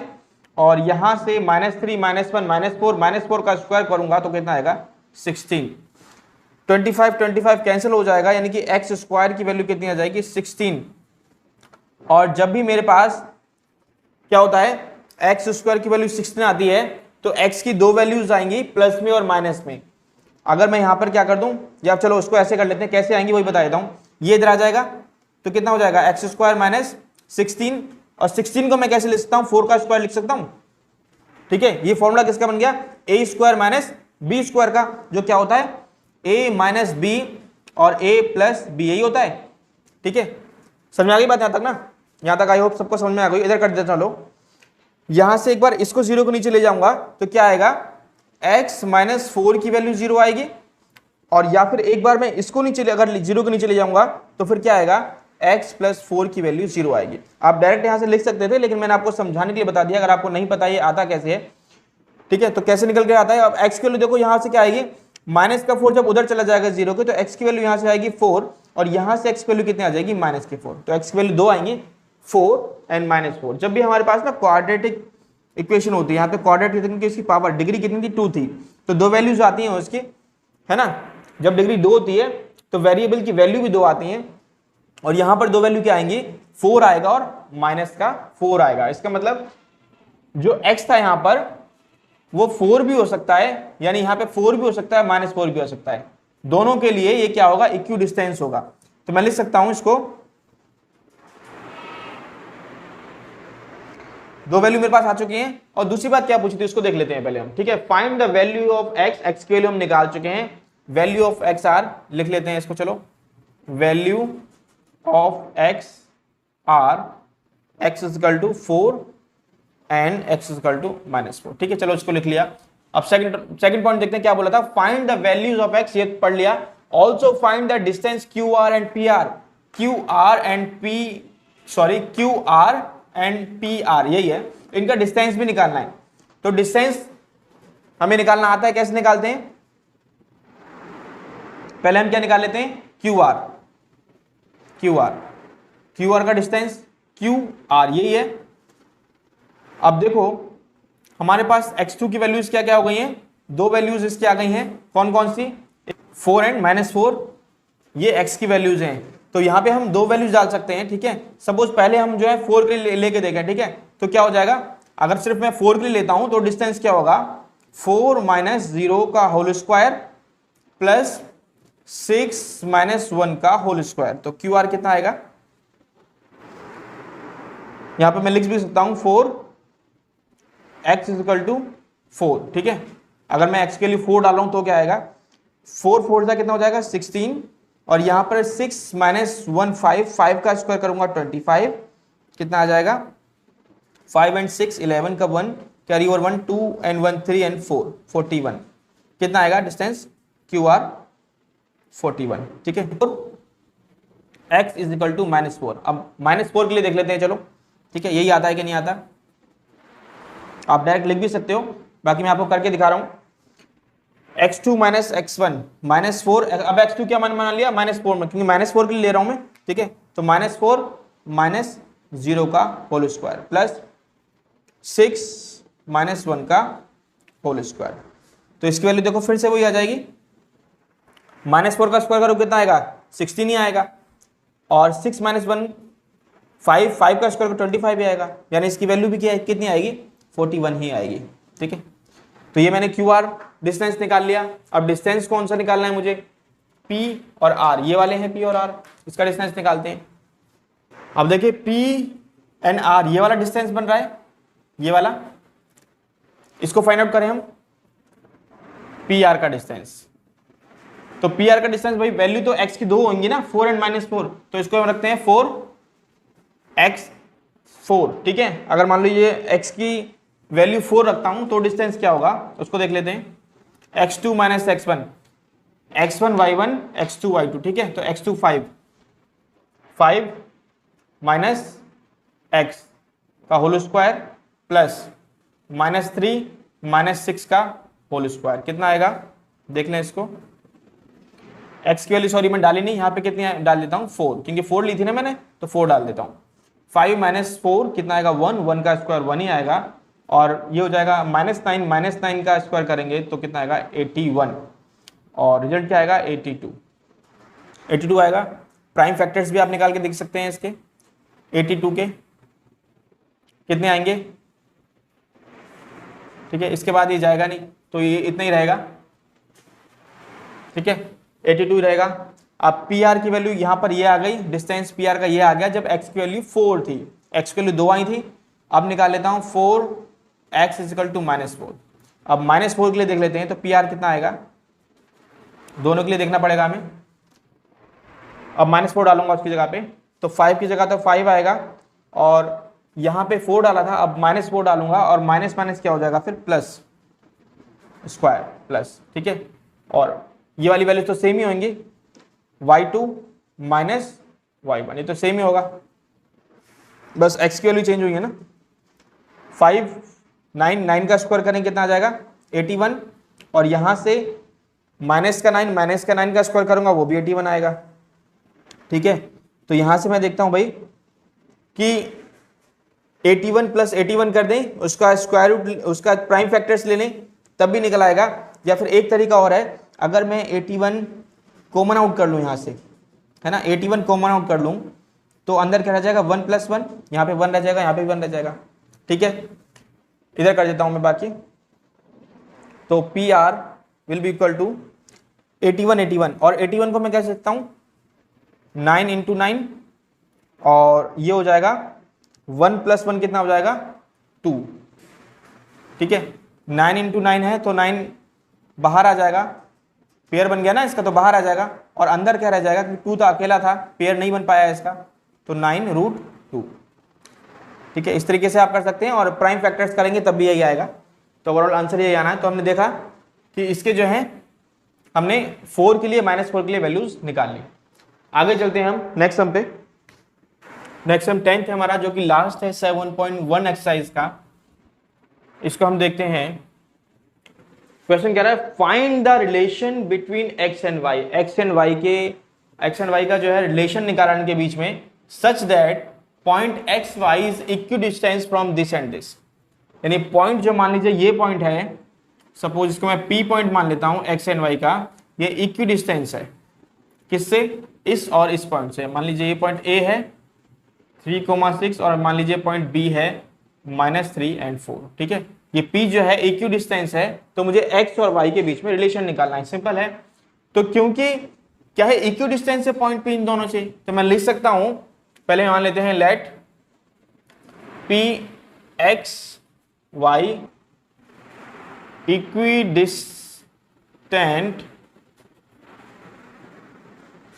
और यहां से -3 -1 -4 -4 का स्क्वायर करूंगा तो कितना आएगा 16। 25 कैंसिल हो जाएगा, यानी कि एक्स स्क्वायर की वैल्यू कितनी आ जाएगी 16। और जब भी मेरे पास क्या होता है एक्स स्क्वायर की वैल्यू 16 आती है तो एक्स की दो वैल्यूज आएंगी, प्लस में और माइनस में। अगर मैं यहां पर क्या कर दूं, या चलो उसको ऐसे कर लेते हैं, कैसे आएंगी वही बता देता हूं। ये इधर आ जाएगा तो कितना हो जाएगा एक्स स्क्वायर माइनस 16, और 16 को मैं कैसे लिख सकता हूं, 4 का स्क्वायर लिख सकता हूं। ठीक है, ये फॉर्मूला किसका बन गया, ए स्क्वायर माइनस बी स्क्वायर का, जो क्या होता है a माइनस बी और a प्लस बी, यही होता है। ठीक है, समझ में आ गई बात यहां तक ना, यहां तक आई होप सबको समझ में आ गई। इधर कर देता चलो, यहां से एक बार इसको 0 को नीचे ले जाऊंगा तो क्या आएगा x माइनस 4 की वैल्यू 0 आएगी, और या फिर एक बार मैं इसको नीचे अगर 0 को नीचे ले जाऊंगा तो फिर क्या आएगा x प्लस 4 की वैल्यू 0 आएगी। आप डायरेक्ट यहां से लिख सकते थे, लेकिन मैंने आपको समझाने के लिए बता दिया, अगर आपको नहीं पता ये आता कैसे है। ठीक है, तो कैसे निकल के आता है, अब x की वैल्यू देखो यहां से क्या आएगी, माइनस का 4 जब उधर चला जाएगा 0 के, तो x की वैल्यू यहां से आएगी 4, और यहां से x की वैल्यू कितनी आ जाएगी माइनस के 4, तो x की वैल्यू 2 आएंगी 4 एंड -4। जब भी हमारे पास ना क्वाड्रेटिक इक्वेशन होती है, यहाँ पे क्वाड्रेटिक की इसकी पावर डिग्री कितनी थी 2 थी, तो दो वैल्यूज आती हैं उसकी, है ना। जब डिग्री 2 होती है तो वेरिएबल की वैल्यू भी 2 आती हैं, और यहां पर 2 वैल्यू क्या आएंगी, 4 आएगा और माइनस का 4 आएगा। इसका मतलब जो x था यहां पर वो 4 भी हो सकता है, यानी यहां पे 4 भी हो सकता है, -4 भी हो सकता है। दोनों के लिए ये क्या होगा, इक्वी डिस्टेंस होगा। तो मैं लिख सकता हूं इसको, 2 वैल्यू मेरे पास आ चुकी हैं। और दूसरी बात क्या पूछी थी उसको देख लेते हैं पहले हम, ठीक है। Find the value of x, x की वैल्यू हम निकाल चुके हैं, वैल्यू ऑफ x आर लिख लेते हैं इसको, चलो value of x are x equal to 4 and x equal to -4, ठीक है। चलो इसको लिख लिया। अब सेकंड पॉइंट देखते हैं क्या बोला था, find the values of x, ये पढ़ लिया। Also find the distance Q R and P R, Q R and P R, यही है, इनका डिस्टेंस भी निकालना है। तो डिस्टेंस हमें निकालना आता है, कैसे निकालते हैं, पहले हम क्या निकाल लेते हैं, क्यू आर का डिस्टेंस क्यू आर, यही है। अब देखो हमारे पास x2 की वैल्यूज क्या क्या हो गई हैं, 2 वैल्यूज इसकी आ गई हैं, कौन कौन सी, 4 एंड -4, ये x की वैल्यूज हैं। तो यहाँ पे हम 2 वैल्यूज डाल सकते हैं, ठीक है। सपोज पहले हम जो है 4 के लिए लेके देखें, ठीक है। तो क्या हो जाएगा, अगर सिर्फ मैं 4 के लिए लेता हूं तो डिस्टेंस क्या होगा, 4 - 0 का होल स्क्वायर प्लस 6 - 1 का होल स्क्वायर। तो क्यू आर कितना आएगा, यहां पे मैं लिख भी सकता हूं 4x इक्वल टू 4, ठीक है। अगर मैं x के लिए 4 डाल रहा हूं तो क्या आएगा, 4 4 का कितना हो जाएगा 16, और यहां पर 6 - 1 5 का स्क्वायर करूंगा 25, कितना आ जाएगा, 5 एंड 6 11 का 1 कैरी ओवर 1 2 एंड 1 3 एंड 4 41, कितना आएगा डिस्टेंस क्यू आर 41, ठीक है। x is equal to -4। अब -4 के लिए देख लेते हैं, चलो ठीक है, यही आता है कि नहीं आता, आप डायरेक्ट लिख भी सकते हो, बाकी मैं आपको करके दिखा रहा हूं। x2 - x1 -4, अब x2 क्या मान लिया, -4 में, क्योंकि -4 के लिए ले रहा हूं मैं, ठीक है। तो -4 - 0 का होल स्क्वायर प्लस 6 - 1 का होल स्क्वायर। तो इसकी वैल्यू देखो फिर से वही आ जाएगी, -4 का स्क्वायर करो कितना आएगा, 16 ही आएगा, और 6 - 1 5 का स्क्वायर 25 ही आएगा, यानी इसकी वैल्यू भी क्या है, कितनी आएगी, 41 ही आएगी, ठीक है। तो ये मैंने क्यू आर डिस्टेंस निकाल लिया। अब डिस्टेंस कौन सा निकालना है मुझे, P और R, ये वाले हैं P और R, इसका डिस्टेंस निकालते हैं। अब देखिए P एंड R, ये वाला डिस्टेंस बन रहा है, ये वाला, इसको फाइंड आउट करें हम, PR का डिस्टेंस। तो PR का डिस्टेंस भाई वैल्यू तो x की 2 होंगी ना, 4 एंड -4, तो इसको हम रखते हैं 4x4, ठीक है। अगर मान लो ये x की वैल्यू 4 रखता हूं तो डिस्टेंस क्या होगा उसको देख लेते हैं, x2 - x1, x1 y1 x2 y2, ठीक है। तो x2 5 माइनस x का होल स्क्वायर प्लस -3 - 6 का होल स्क्वायर, कितना आएगा देख लें इसको। x की वैल्यू सॉरी मैं डाली नहीं, यहाँ पे कितनी डाल देता हूँ 4, क्योंकि 4 ली थी ना मैंने, तो 4 डाल देता हूँ। 5 - 4 कितना आएगा 1 का स्क्वायर 1 ही आएगा, और ये हो जाएगा -9 का स्क्वायर करेंगे तो कितना आएगा 81, और रिजल्ट क्या आएगा 82 आएगा। प्राइम फैक्टर्स भी आप निकाल के देख सकते हैं इसके, 82 के कितने आएंगे, ठीक है। इसके बाद ये जाएगा नहीं तो ये इतना ही रहेगा, ठीक है, 82 रहेगा। अब PR की वैल्यू यहाँ पर ये आ गई, डिस्टेंस PR का ये आ गया जब x की वैल्यू 4 थी, x की वैल्यू 2 आई थी। अब निकाल लेता हूँ 4x इक्वल टू -4। अब -4 के लिए देख लेते हैं, तो PR कितना आएगा, दोनों के लिए देखना पड़ेगा हमें। अब -4 डालूंगा उसकी जगह पे, तो 5 की जगह तो 5 आएगा, और यहाँ पे 4 डाला था, अब -4 डालूंगा, और माइनस माइनस क्या हो जाएगा फिर प्लस स्क्वायर प्लस, ठीक है। और ये वाली वैल्यू तो सेम ही होंगी, y2 माइनस y1, ये तो सेम ही होगा, बस x की वैल्यू चेंज हुई है ना। 5 9 का स्क्वायर करेंगे कितना आ जाएगा 81, और यहां से -9 का स्क्वायर करूंगा वो भी 81 आएगा, ठीक है। तो यहां से मैं देखता हूं भाई कि 81 + 81 कर दें, उसका स्क्वायर रूट, उसका प्राइम फैक्टर्स ले लें तब भी निकल आएगा, या फिर एक तरीका और है, अगर मैं 81 कॉमन आउट कर लूँ यहाँ से, है ना, 81 कॉमन आउट कर लूँ तो अंदर क्या रह जाएगा 1 + 1, यहाँ पे 1 रह जाएगा, यहाँ पे 1 रह जाएगा, ठीक है। इधर कर देता हूँ मैं बाकी, तो P R will be equal to 81 और 81 को मैं कह सकता हूँ 9 × 9 और ये हो जाएगा 1 + 1 कितना हो जाएगा 2, ठीक है। 9 × 9 है तो 9 बाहर आ जाएगा, पेयर बन गया ना इसका, तो बाहर आ जाएगा और अंदर क्या रह जाएगा, क्योंकि 2 तो अकेला था, पेयर नहीं बन पाया इसका, तो 9√2, ठीक है। इस तरीके से आप कर सकते हैं और प्राइम फैक्टर्स करेंगे तब भी यही आएगा, तो ओवरऑल आंसर यही आना है। तो हमने देखा कि इसके जो है हमने 4 के लिए -4 के लिए वैल्यूज निकाल ली। आगे चलते हैं हम नेक्स्ट सम पे। नेक्स्ट सम 10th है हमारा, जो कि लास्ट है 7.1 एक्सरसाइज का। इसको हम देखते हैं। क्वेश्चन कह रहा है find the relation between X and Y. X and Y का जो है रिलेशन निकालना इनके बीच में, such that point X Y is equidistance from this and this. यानी पॉइंट जो मान लीजिए ये पॉइंट है, सपोज इसको मैं पी पॉइंट मान लेता हूं एक्स एंड वाई का, ये इक्विडिस्टेंस है किससे, इस और इस पॉइंट से। मान लीजिए ये पॉइंट ए है 3,6 और मान लीजिए पॉइंट बी है -3 और 4, ठीक है। ये P जो है इक्विडिस्टेंस है, तो मुझे x और y के बीच में रिलेशन निकालना है, सिंपल है। तो क्योंकि क्या है इक्विडिस्टेंस से पॉइंट P इन दोनों से, तो मैं लिख सकता हूं, पहले मान लेते हैं let P x y equidistant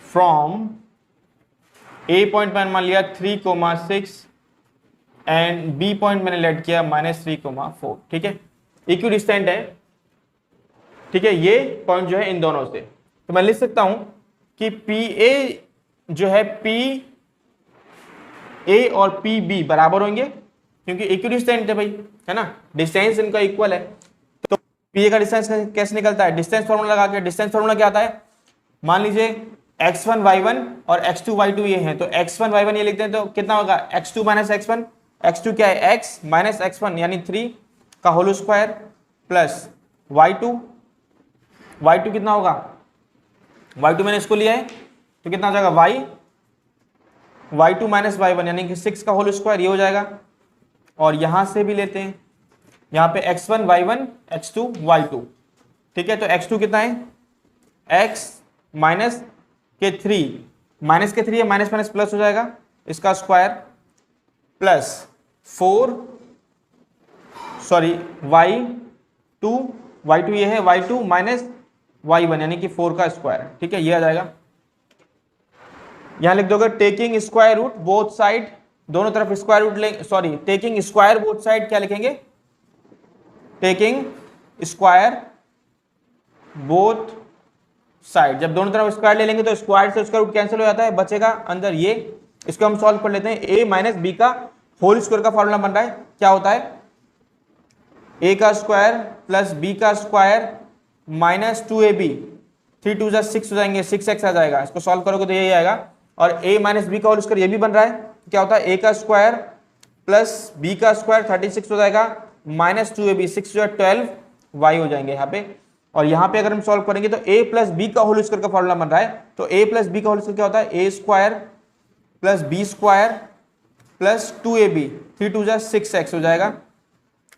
from A point मैंने मान लिया 3,6 एंड B पॉइंट मैंने लेट किया -3,4, ठीक है। इक्विडिस्टेंट है, ठीक है, ये पॉइंट जो है इन दोनों से। तो मैं लिख सकता हूं कि PA जो है PA और PB बराबर होंगे, क्योंकि इक्विडिस्टेंट है भाई, है ना, डिस्टेंस इनका इक्वल है। तो PA का डिस्टेंस कैसे निकलता है, डिस्टेंस फॉर्मूला लगा के। डिस्टेंस फॉर्मूला क्या आता है, मान लीजिए x1 y1 और x2 y2 ये हैं, तो x1 y1 ये लिखते हैं, तो कितना होगा x2 - x1। x2 क्या है, x - x1 यानी 3 का होल स्क्वायर प्लस y2 कितना होगा, y2 मैंने इसको लिया है तो कितना हो जाएगा y2 - y1 यानी कि 6 का होल स्क्वायर, ये हो जाएगा। और यहां से भी लेते हैं, यहां पे x1 y1 x2 y2, ठीक है। तो x2 कितना है, x माइनस के 3 है, माइनस माइनस प्लस हो जाएगा, इसका स्क्वायर प्लस 4 सॉरी y2 ये है y2 माइनस y1 यानी कि 4 का स्क्वायर, ठीक है, ये आ जाएगा। यहां लिख दोगे taking square root both side, दोनों तरफ स्क्वायर रूट लेंगे, sorry taking square both side, क्या लिखेंगे, टेकिंग स्क्वायर बोथ साइड। जब दोनों तरफ स्क्वायर ले लेंगे तो स्क्वायर से स्क्वायर रूट कैंसिल हो जाता है, बचेगा अंदर ये। इसको हम सॉल्व कर लेते हैं। a माइनस बी का होल स्क्वायर का फॉर्मूला बन रहा है, क्या होता है, a का स्क्वायर प्लस b का स्क्वायर माइनस 2ab, 3 2 6 हो जाएंगे, 6x आ जाएगा। इसको सॉल्व करोगे तो यही आएगा। और a माइनस बी का होल स्क्वायर ये भी बन रहा है, क्या होता है, a का स्क्वायर प्लस b का स्क्वायर 36 हो जाएगा, माइनस 2ab, 6 12 y हो जाएंगे यहाँ पे। और यहाँ पे अगर हम सॉल्व करेंगे तो a प्लस बी का होल स्क्वायर का फॉर्मूला बन रहा है, तो a प्लस बी का होल स्क्वायर क्या होता है, a square plus B square plus 2ab, 3 2 6x हो जाएगा।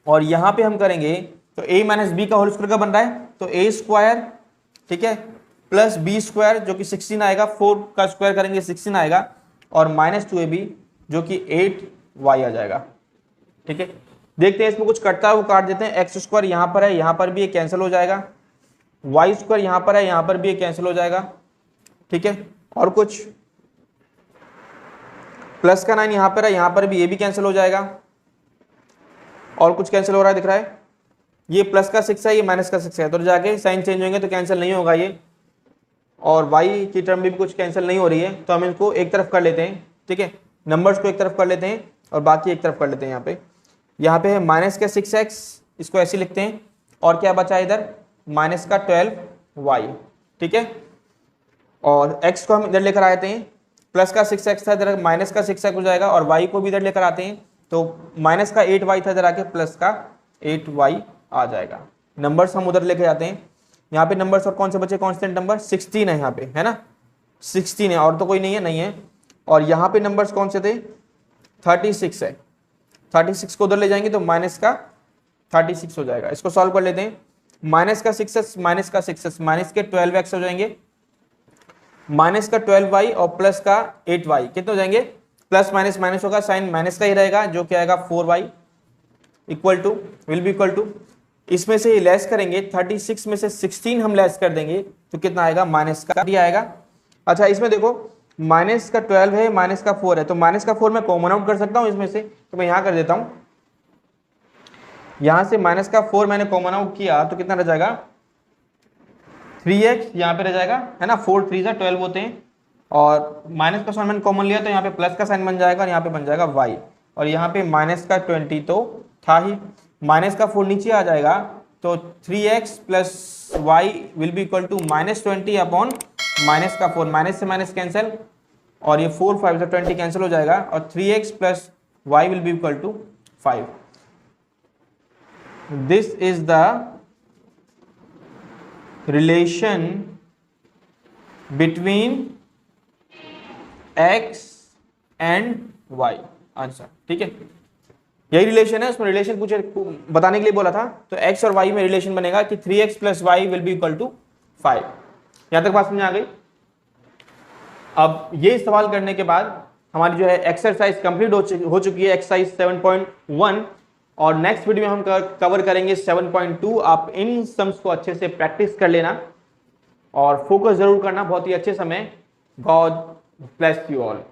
और यहाँ पे हम करेंगे तो a माइनस बी का होल स्क्वायर का बन रहा है, तो a स्क्वायर, ठीक है, प्लस बी स्क्वायर जो कि 16 आएगा, 4 का स्क्वायर करेंगे 16 आएगा, और माइनस 2ab जो कि 8y आ जाएगा, ठीक है। देखते हैं इसमें कुछ कटता है वो काट देते हैं। एक्स स्क्वायर यहाँ पर है, यहाँ पर भी ये कैंसिल हो जाएगा, वाई स्क्वायर यहाँ पर है, यहाँ पर भी ये कैंसिल हो जाएगा, ठीक है। और कुछ प्लस का 9 यहाँ पर है, यहाँ पर भी ये भी कैंसिल हो जाएगा। और कुछ कैंसिल हो रहा है दिख रहा है, ये प्लस का 6 है, ये माइनस का 6 है, तो जाके साइन चेंज होंगे तो कैंसिल नहीं होगा ये। और y की टर्म में भी कुछ कैंसिल नहीं हो रही है, तो हम इनको एक तरफ कर लेते हैं, ठीक है, नंबर्स को एक तरफ कर लेते हैं और बाकी एक तरफ कर लेते हैं। यहाँ पे है माइनस का 6x, इसको ऐसे लिखते हैं, और क्या बचा इधर, माइनस का 12y, ठीक है। और x को हम इधर लेकर आते हैं, प्लस का 6x था, इधर माइनस का 6x हो जाएगा, और y को भी इधर लेकर आते हैं, तो माइनस का 8y था, इधर आके प्लस का 8y आ जाएगा। नंबर्स हम उधर लेके जाते हैं, यहाँ पे नंबर्स और कौन से बचे कांस्टेंट नंबर, 16 है यहाँ पे, है ना, 16 है और तो कोई नहीं है, नहीं है। और यहाँ पे नंबर्स कौन से थे, 36 है, 36 को उधर ले जाएंगे तो माइनस का 36 हो जाएगा। इसको सॉल्व कर लेते हैं, माइनस का 6x माइनस का 6x माइनस के 12x हो जाएंगे, माइनस का 12y और प्लस का 8y कितने हो जाएंगे, प्लस माइनस माइनस होगा, साइन माइनस का ही रहेगा, जो क्या आएगा 4y equal to will be equal to, इसमें से लेस करेंगे 36 में से 16 हम लेस कर देंगे तो कितना आएगा, माइनस का डी आएगा। अच्छा इसमें देखो माइनस का 12 है, माइनस का 4 है, तो माइनस का 4 मैं कॉमन आउट कर सकता हूं इसमें से, तो मैं यहां कर देता हूं, यहां से माइनस का 4 मैंने कॉमन आउट किया तो कितना रह जाएगा, 3x यहाँ पे रह जाएगा, है ना, 4 3 12 होते हैं, और माइनस का साइन मैंने कॉमन लिया तो यहाँ पे प्लस का साइन बन जाएगा और यहाँ पे बन जाएगा y, और यहाँ पे माइनस का 20 तो था ही, माइनस का 4 नीचे आ जाएगा तो 3x plus y will be equal to -20 upon minus का 4, माइनस से माइनस कैंसिल और ये 4 5 से 20 कैंसिल हो जाएगा और 3x plus y will be equal to 5। This is the relation between x and y, answer, ठीक है, यही रिलेशन है। उसमें रिलेशन पूछे बताने के लिए बोला था, तो x और y में रिलेशन बनेगा कि 3x plus Y will be equal to 5। यहां तक बात समझ आ गई। अब ये सवाल करने के बाद हमारी जो है एक्सरसाइज कंप्लीट हो चुकी है, एक्सरसाइज 7.1, और नेक्स्ट वीडियो में हम कवर करेंगे 7.2। आप इन सम्स को अच्छे से प्रैक्टिस कर लेना और फोकस जरूर करना बहुत ही अच्छे समय। God bless you all.